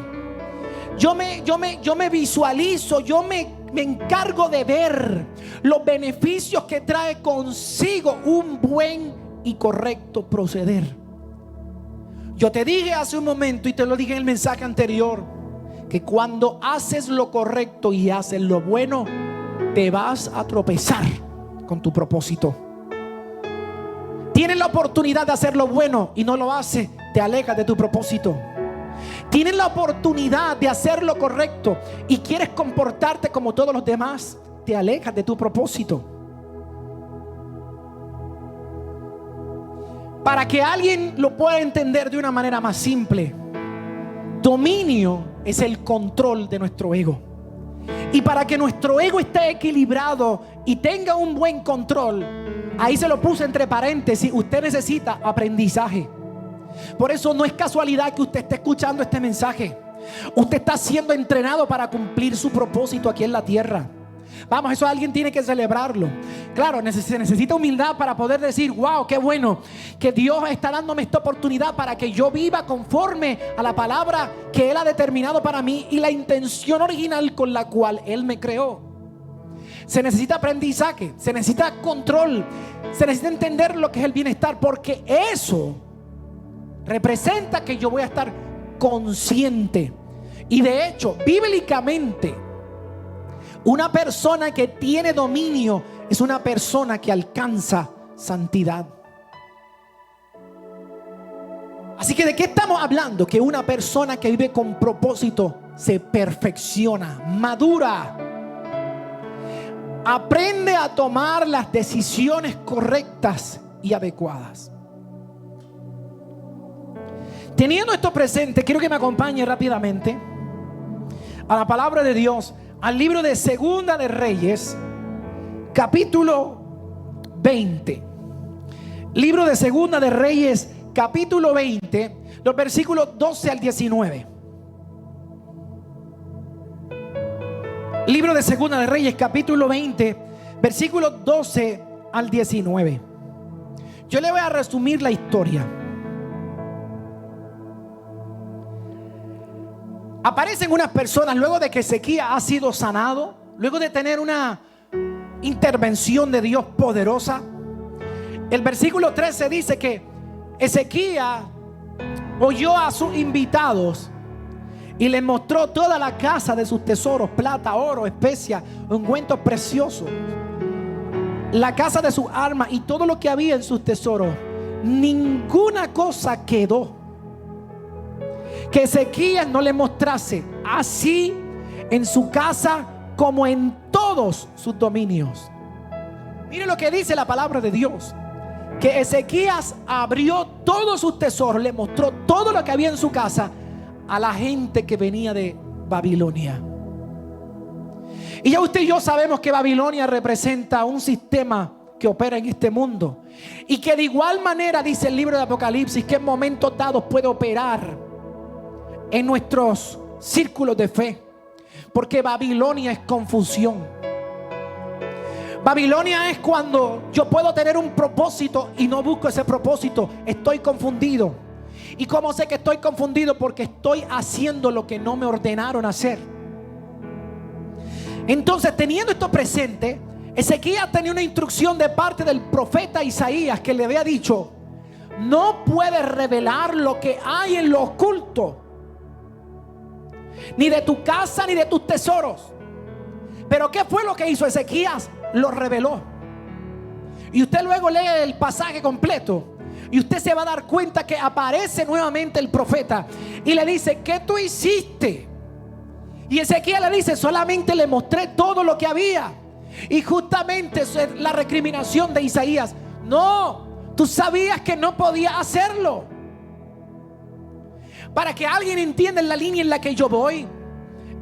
Yo me visualizo, yo me encargo de ver los beneficios que trae consigo un buen y correcto proceder. Yo te dije hace un momento y te lo dije en el mensaje anterior, que cuando haces lo correcto y haces lo bueno, te vas a tropezar con tu propósito. Tienes la oportunidad de hacer lo bueno y no lo haces, te alejas de tu propósito. Tienes la oportunidad de hacer lo correcto y quieres comportarte como todos los demás, te alejas de tu propósito. Para que alguien lo pueda entender de una manera más simple, dominio es el control de nuestro ego. Y para que nuestro ego esté equilibrado y tenga un buen control, ahí se lo puse entre paréntesis, usted necesita aprendizaje. Por eso no es casualidad que usted esté escuchando este mensaje. Usted está siendo entrenado para cumplir su propósito aquí en la tierra. Vamos, eso alguien tiene que celebrarlo. Claro, se necesita humildad para poder decir: wow, qué bueno que Dios está dándome esta oportunidad para que yo viva conforme a la palabra que Él ha determinado para mí y la intención original con la cual Él me creó. Se necesita aprendizaje, se necesita control, se necesita entender lo que es el bienestar, porque eso representa que yo voy a estar consciente. Y de hecho, bíblicamente, Una persona que tiene dominio es una persona que alcanza santidad. Así que ¿de qué estamos hablando? Que una persona que vive con propósito se perfecciona, madura, aprende a tomar las decisiones correctas y adecuadas. Teniendo esto presente, quiero que me acompañe rápidamente a la palabra de Dios, al libro de Segunda de Reyes, capítulo 20. Libro de Segunda de Reyes, capítulo 20, los versículos 12 al 19. Libro de Segunda de Reyes, capítulo 20, versículos 12 al 19. Yo le voy a resumir la historia. Aparecen unas personas luego de que Ezequías ha sido sanado, luego de tener una intervención de Dios poderosa. El versículo 13 dice que Ezequías oyó a sus invitados y les mostró toda la casa de sus tesoros, plata, oro, especias, ungüentos preciosos, la casa de sus armas y todo lo que había en sus tesoros. Ninguna cosa quedó que Ezequías no le mostrase, así en su casa como en todos sus dominios. Mire lo que dice la palabra de Dios, que Ezequías abrió todos sus tesoros, le mostró todo lo que había en su casa a la gente que venía de Babilonia. Y ya usted y yo sabemos que Babilonia representa un sistema que opera en este mundo, y que de igual manera dice el libro de Apocalipsis que en momentos dados puede operar en nuestros círculos de fe, porque Babilonia es confusión. Babilonia es cuando yo puedo tener un propósito y no busco ese propósito, estoy confundido. ¿Y cómo sé que estoy confundido? Porque estoy haciendo lo que no me ordenaron hacer. Entonces, teniendo esto presente, Ezequías tenía una instrucción de parte del profeta Isaías que le había dicho: no puedes revelar lo que hay en lo oculto, ni de tu casa ni de tus tesoros. Pero ¿qué fue lo que hizo Ezequías? Lo reveló. Y usted luego lee el pasaje completo y usted se va a dar cuenta que aparece nuevamente el profeta y le dice: ¿qué tú hiciste? Y Ezequías le dice: solamente le mostré todo lo que había. Y justamente eso es la recriminación de Isaías: no, tú sabías que no podías hacerlo. Para que alguien entienda en la línea en la que yo voy,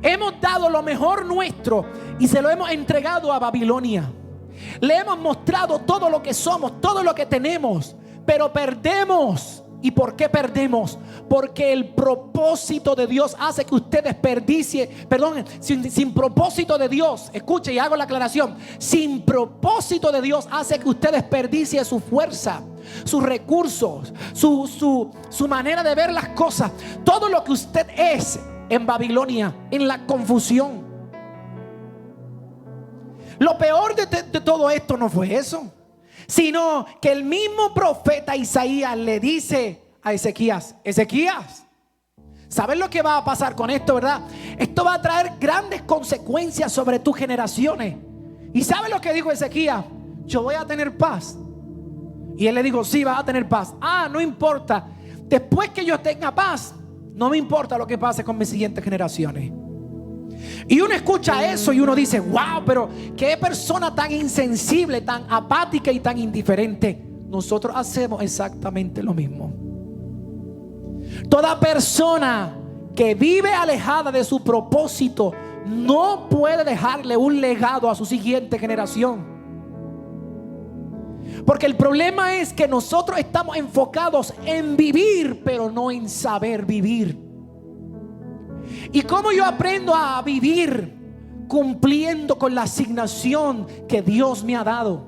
hemos dado lo mejor nuestro y se lo hemos entregado a Babilonia. Le hemos mostrado todo lo que somos, todo lo que tenemos, pero perdemos. ¿Y por qué perdemos? Porque el propósito de Dios hace que usted desperdicie. Sin propósito de Dios, escuche y hago la aclaración, sin propósito de Dios hace que usted desperdicie su fuerza, sus recursos, su manera de ver las cosas. Todo lo que usted es en Babilonia, en la confusión. Lo peor de todo esto no fue eso, sino que el mismo profeta Isaías le dice a Ezequías: Ezequías, ¿sabes lo que va a pasar con esto, verdad? Esto va a traer grandes consecuencias sobre tus generaciones. ¿Y sabe lo que dijo Ezequías? Yo voy a tener paz. Y él le dijo: sí, vas a tener paz. Ah, no importa. Después que yo tenga paz, no me importa lo que pase con mis siguientes generaciones. Y uno escucha eso y uno dice: wow, pero qué persona tan insensible, tan apática y tan indiferente. Nosotros hacemos exactamente lo mismo. Toda persona que vive alejada de su propósito no puede dejarle un legado a su siguiente generación. Porque el problema es que nosotros estamos enfocados en vivir, pero no en saber vivir. ¿Y cómo yo aprendo a vivir? Cumpliendo con la asignación que Dios me ha dado.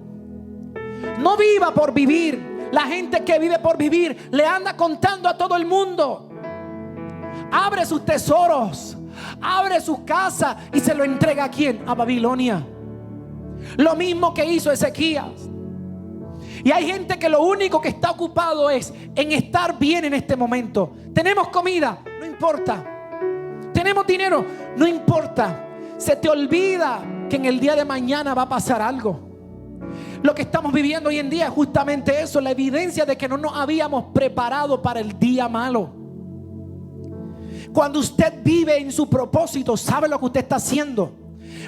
No viva por vivir. La gente que vive por vivir le anda contando a todo el mundo. Abre sus tesoros, abre su casa y se lo entrega ¿a quién? A Babilonia. Lo mismo que hizo Ezequías. Y hay gente que lo único que está ocupado es en estar bien en este momento. Tenemos comida, no importa. Tenemos dinero, no importa. Se te olvida que en el día de mañana va a pasar algo. Lo que estamos viviendo hoy en día es justamente eso, la evidencia de que no nos habíamos preparado para el día malo. Cuando usted vive en su propósito, ¿sabe lo que usted está haciendo?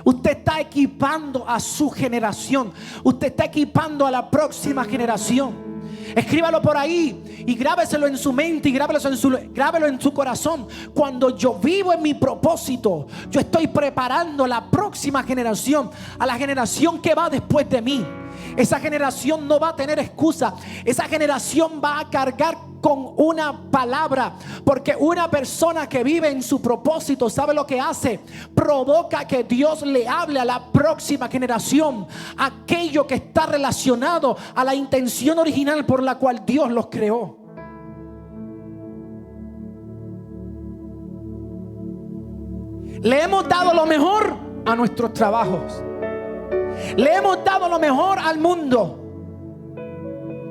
Usted está equipando a su generación. Usted está equipando a la próxima generación. Escríbalo por ahí y grábeselo en su mente y grábelo en su corazón. Cuando yo vivo en mi propósito, yo estoy preparando a la próxima generación, a la generación que va después de mí. Esa generación no va a tener excusa. Esa generación va a cargar con una palabra, porque una persona que vive en su propósito, ¿sabe lo que hace? Provoca que Dios le hable a la próxima generación aquello que está relacionado a la intención original por la cual Dios los creó. Le hemos dado lo mejor a nuestros trabajos. Le hemos dado lo mejor al mundo.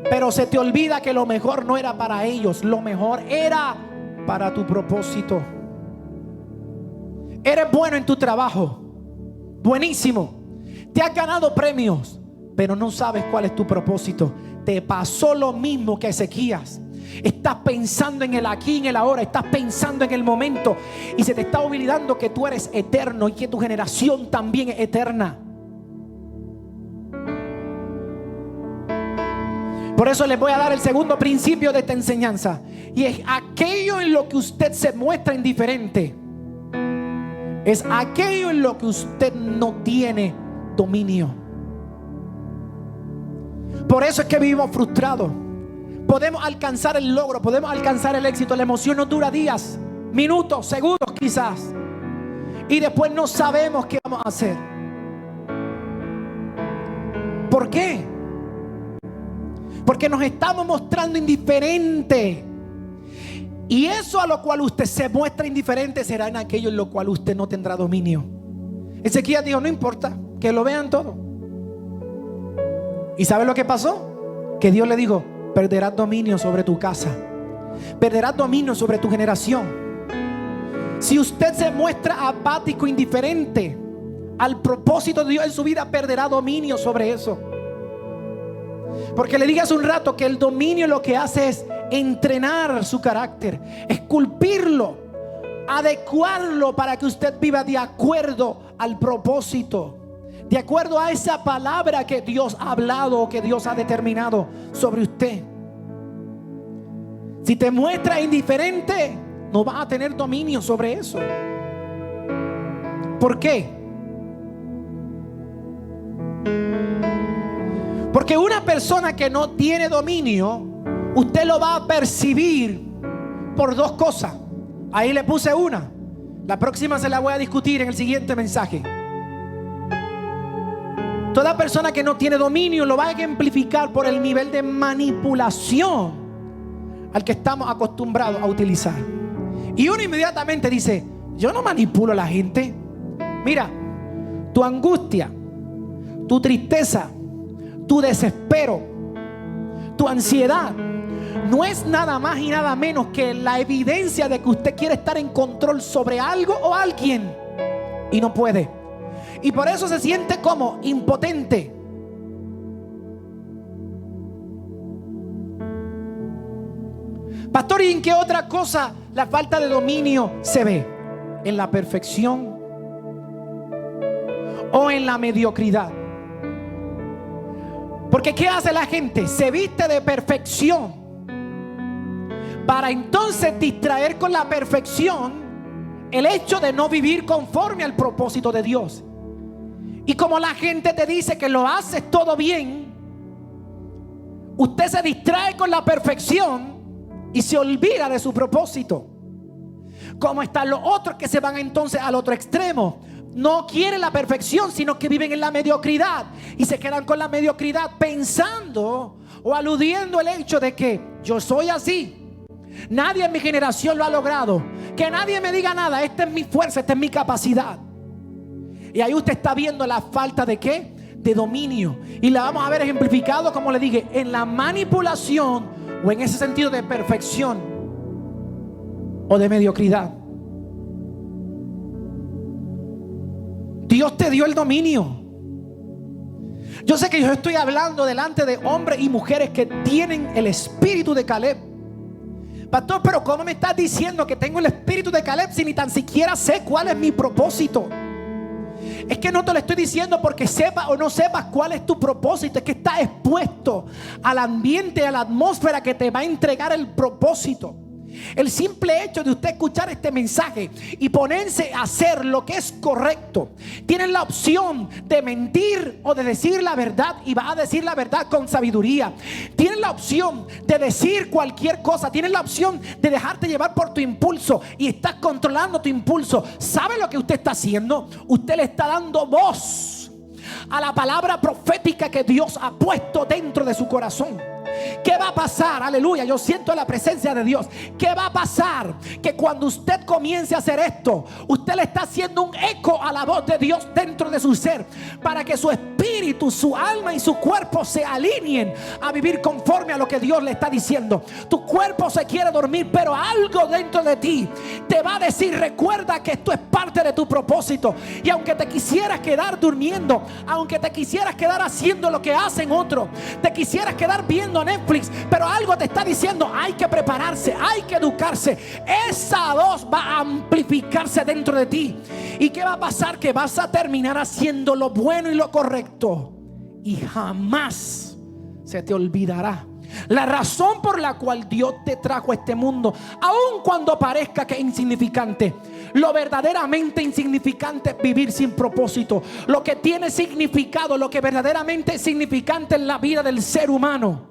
Pero se te olvida que lo mejor no era para ellos. Lo mejor era para tu propósito. Eres bueno en tu trabajo. Buenísimo. Te has ganado premios, pero no sabes cuál es tu propósito. Te pasó lo mismo que a Ezequías. Estás pensando en el aquí y en el ahora. Estás pensando en el momento. Y se te está olvidando que tú eres eterno y que tu generación también es eterna. Por eso les voy a dar el segundo principio de esta enseñanza. Y es aquello en lo que usted se muestra indiferente. Es aquello en lo que usted no tiene dominio. Por eso es que vivimos frustrados. Podemos alcanzar el logro, podemos alcanzar el éxito. La emoción nos dura días, minutos, segundos quizás. Y después no sabemos qué vamos a hacer. ¿Por qué? Porque nos estamos mostrando indiferentes. Y eso a lo cual usted se muestra indiferente será en aquello en lo cual usted no tendrá dominio. Ezequías dijo: no importa, que lo vean todo. ¿Y sabe lo que pasó? Que Dios le dijo: perderás dominio sobre tu casa, perderás dominio sobre tu generación. Si usted se muestra apático, indiferente al propósito de Dios en su vida, perderá dominio sobre eso. Porque le dije hace un rato que el dominio lo que hace es entrenar su carácter, esculpirlo, adecuarlo para que usted viva de acuerdo al propósito, de acuerdo a esa palabra que Dios ha hablado o que Dios ha determinado sobre usted. Si te muestras indiferente, no vas a tener dominio sobre eso. ¿Por qué? Porque una persona que no tiene dominio, usted lo va a percibir por dos cosas. Ahí le puse una. La próxima se la voy a discutir en el siguiente mensaje. Toda persona que no tiene dominio lo va a ejemplificar por el nivel de manipulación al que estamos acostumbrados a utilizar. Y uno inmediatamente dice: yo no manipulo a la gente. Mira, tu angustia, tu tristeza, tu desespero, tu ansiedad no es nada más y nada menos que la evidencia de que usted quiere estar en control sobre algo o alguien y no puede. Y por eso se siente como impotente. Pastor, ¿y en qué otra cosa la falta de dominio se ve? ¿En la perfección o en la mediocridad? Porque ¿qué hace la gente? Se viste de perfección para entonces distraer con la perfección el hecho de no vivir conforme al propósito de Dios. Y como la gente te dice que lo haces todo bien, usted se distrae con la perfección y se olvida de su propósito. Como están los otros que se van entonces al otro extremo. No quieren la perfección, sino que viven en la mediocridad y se quedan con la mediocridad pensando o aludiendo el hecho de que yo soy así. Nadie en mi generación lo ha logrado. Que nadie me diga nada. Esta es mi fuerza, esta es mi capacidad. Y ahí usted está viendo la falta de ¿qué? De dominio. Y la vamos a ver ejemplificado, como le dije, en la manipulación o en ese sentido de perfección o de mediocridad. Dios te dio el dominio. Yo sé que yo estoy hablando delante de hombres y mujeres que tienen el espíritu de Caleb. Pastor, pero ¿cómo me estás diciendo que tengo el espíritu de Caleb si ni tan siquiera sé cuál es mi propósito? Es que no te lo estoy diciendo porque sepas o no sepas cuál es tu propósito. Es que estás expuesto al ambiente, a la atmósfera que te va a entregar el propósito. El simple hecho de usted escuchar este mensaje y ponerse a hacer lo que es correcto, tienen la opción de mentir o de decir la verdad, y va a decir la verdad con sabiduría. Tienen la opción de decir cualquier cosa. Tienen la opción de dejarte llevar por tu impulso y estás controlando tu impulso. ¿Sabe lo que usted está haciendo? Usted le está dando voz a la palabra profética que Dios ha puesto dentro de su corazón. ¿Qué va a pasar? Aleluya, yo siento la presencia de Dios. ¿Qué va a pasar? Que cuando usted comience a hacer esto, usted le está haciendo un eco a la voz de Dios dentro de su ser, para que su espíritu, su alma y su cuerpo se alineen a vivir conforme a lo que Dios le está diciendo. Tu cuerpo se quiere dormir, pero algo dentro de ti te va a decir: recuerda que esto es parte de tu propósito. Y aunque te quisieras quedar durmiendo, aunque te quisieras quedar haciendo lo que hacen otros, te quisieras quedar viendo Netflix, pero algo te está diciendo: hay que prepararse, hay que educarse. Esa voz va a amplificarse dentro de ti. ¿Y qué va a pasar? Que vas a terminar haciendo lo bueno y lo correcto, y jamás se te olvidará la razón por la cual Dios te trajo a este mundo. Aun cuando parezca que es insignificante, lo verdaderamente insignificante es vivir sin propósito. Lo que tiene significado, lo que verdaderamente es significante en la vida del ser humano,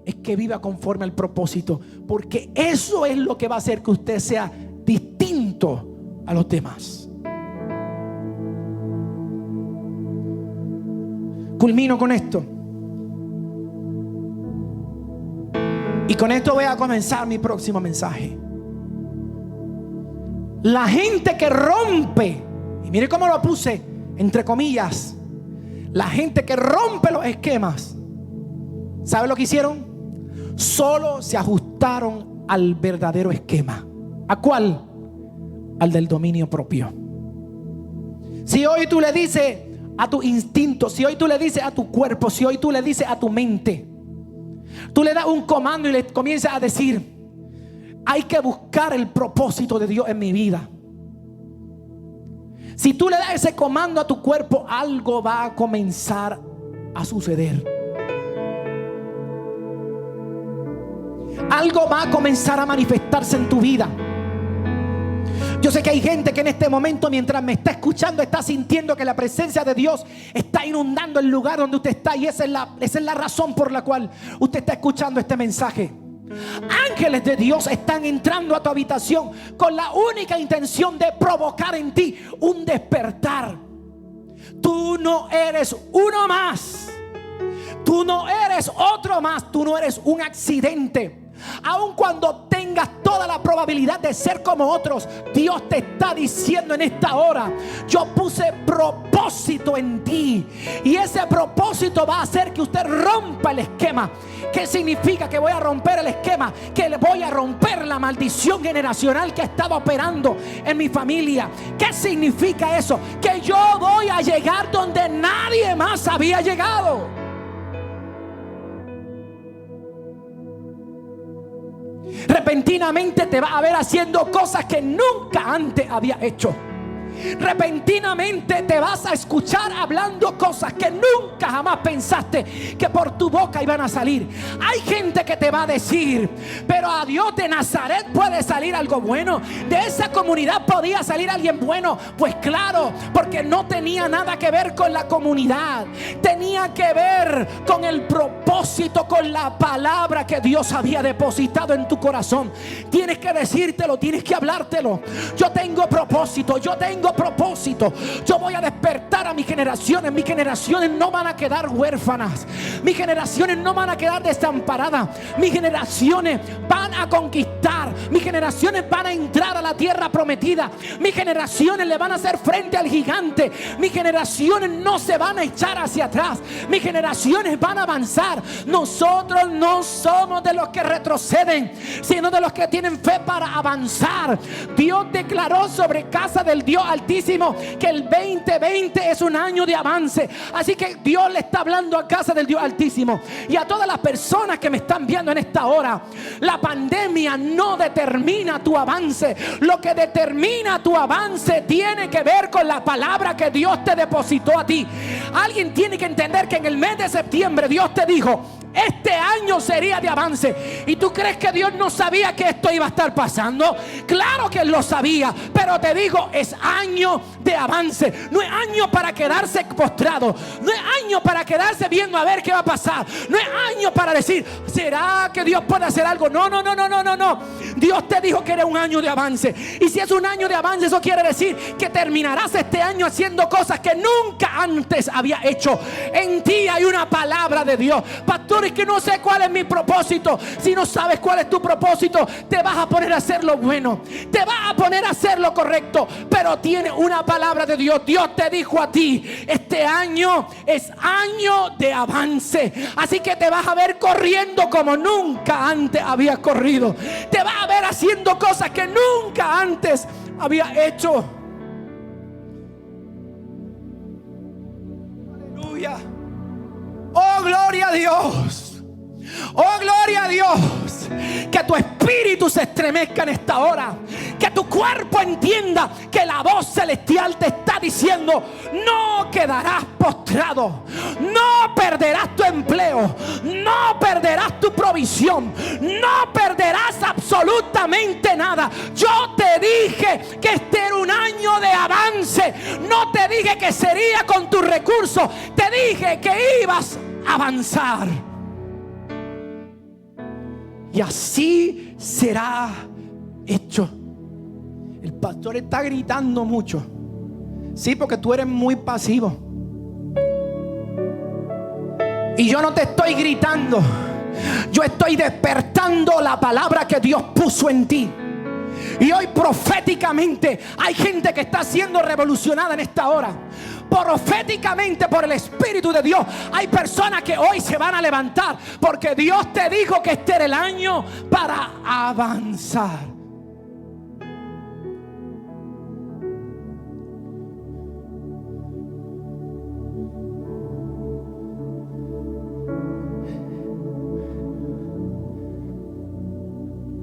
es que viva conforme al propósito, porque eso es lo que va a hacer que usted sea distinto a los demás. Culmino con esto, y con esto voy a comenzar mi próximo mensaje. La gente que rompe, y mire cómo lo puse entre comillas, la gente que rompe los esquemas, ¿sabe lo que hicieron? Solo se ajustaron al verdadero esquema. ¿A cuál? Al del dominio propio. Si hoy tú le dices a tu instinto, si hoy tú le dices a tu cuerpo, si hoy tú le dices a tu mente, tú le das un comando y le comienzas a decir: hay que buscar el propósito de Dios en mi vida. Si tú le das ese comando a tu cuerpo, algo va a comenzar a suceder. Algo va a comenzar a manifestarse en tu vida. Yo sé que hay gente que en este momento, mientras me está escuchando, está sintiendo que la presencia de Dios está inundando el lugar donde usted está, y esa es la razón por la cual usted está escuchando este mensaje. Ángeles de Dios están entrando a tu habitación con la única intención de provocar en ti un despertar. Tú no eres uno más. Tú no eres otro más. Tú no eres un accidente. Aun cuando tengas toda la probabilidad de ser como otros, Dios te está diciendo en esta hora: yo puse propósito en ti, y ese propósito va a hacer que usted rompa el esquema. ¿Qué significa que voy a romper el esquema? Que le voy a romper la maldición generacional que ha estado operando en mi familia. ¿Qué significa eso? Que yo voy a llegar donde nadie más había llegado. Repentinamente te vas a ver haciendo cosas que nunca antes había hecho. Repentinamente te vas a escuchar hablando cosas que nunca jamás pensaste que por tu boca iban a salir. Hay gente que te va a decir: pero a Dios de Nazaret puede salir algo bueno. De esa comunidad podía salir alguien bueno. Pues claro, porque no tenía nada que ver con la comunidad. Tenía que ver con el propósito, con la palabra que Dios había depositado en tu corazón. Tienes que decírtelo, tienes que hablártelo. Yo tengo propósito, yo tengo propósito. Yo voy a despertar a mis generaciones. Mis generaciones no van a quedar huérfanas. Mis generaciones no van a quedar desamparadas. Mis generaciones van a conquistar. Mis generaciones van a entrar a la tierra prometida. Mis generaciones le van a hacer frente al gigante. Mis generaciones no se van a echar hacia atrás. Mis generaciones van a avanzar. Nosotros no somos de los que retroceden, sino de los que tienen fe para avanzar. Dios declaró sobre casa del Dios Altísimo que el 2020 es un año de avance. Así que Dios le está hablando a casa del Dios Altísimo y a todas las personas que me están viendo en esta hora. La pandemia no determina tu avance. Lo que determina tu avance tiene que ver con la palabra que Dios te depositó a ti. Alguien tiene que entender que en el mes de septiembre Dios te dijo: este año sería de avance. ¿Y tú crees que Dios no sabía que esto iba a estar pasando? Claro que Él lo sabía, pero te digo, es año de avance. No es año para quedarse postrado, no es año para quedarse viendo a ver qué va a pasar, no es año para decir: ¿será que Dios puede hacer algo? No. Dios te dijo que era un año de avance. Y si es un año de avance, eso quiere decir que terminarás este año haciendo cosas que nunca antes había hecho. En ti hay una palabra de Dios. Pastor, es que no sé cuál es mi propósito. Si no sabes cuál es tu propósito, te vas a poner a hacer lo bueno, te vas a poner a hacer lo correcto, pero tiene una palabra de Dios. Dios te dijo a ti: este año es año de avance. Así que te vas a ver corriendo como nunca antes habías corrido. Te vas a ver haciendo cosas que nunca antes había hecho. Aleluya. Oh, gloria a Dios. Oh, gloria a Dios. Que tu espíritu se estremezca en esta hora. Que tu cuerpo entienda que la voz celestial te está diciendo: no quedarás postrado, no perderás tu empleo, no perderás tu provisión, no perderás absolutamente nada. Yo te dije que este era un año de avance. No te dije que sería con tus recursos, te dije que ibas a avanzar. Y así será hecho. El pastor está gritando mucho. Sí, porque tú eres muy pasivo. Y yo no te estoy gritando. Yo estoy despertando la palabra que Dios puso en ti. Y hoy proféticamente hay gente que está siendo revolucionada en esta hora. Proféticamente, por el Espíritu de Dios, hay personas que hoy se van a levantar, porque Dios te dijo que este era el año para avanzar.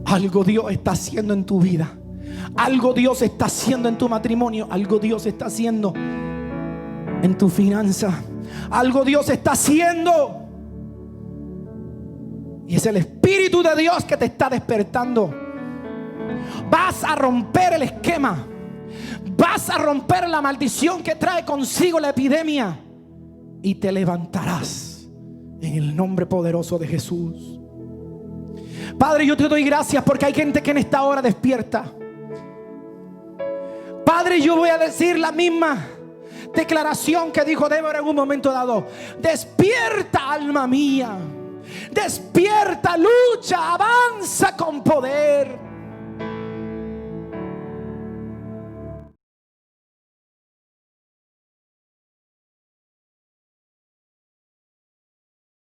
Algo Dios está haciendo en tu vida. Algo Dios está haciendo en tu matrimonio. Algo Dios está haciendo en tu finanza. Algo Dios está haciendo. Y es el Espíritu de Dios que te está despertando. Vas a romper el esquema. Vas a romper la maldición que trae consigo la epidemia. Y te levantarás en el nombre poderoso de Jesús. Padre, yo te doy gracias porque hay gente que en esta hora despierta. Padre, yo voy a decir la misma declaración que dijo Débora en un momento dado: despierta, alma mía, despierta, lucha, avanza con poder.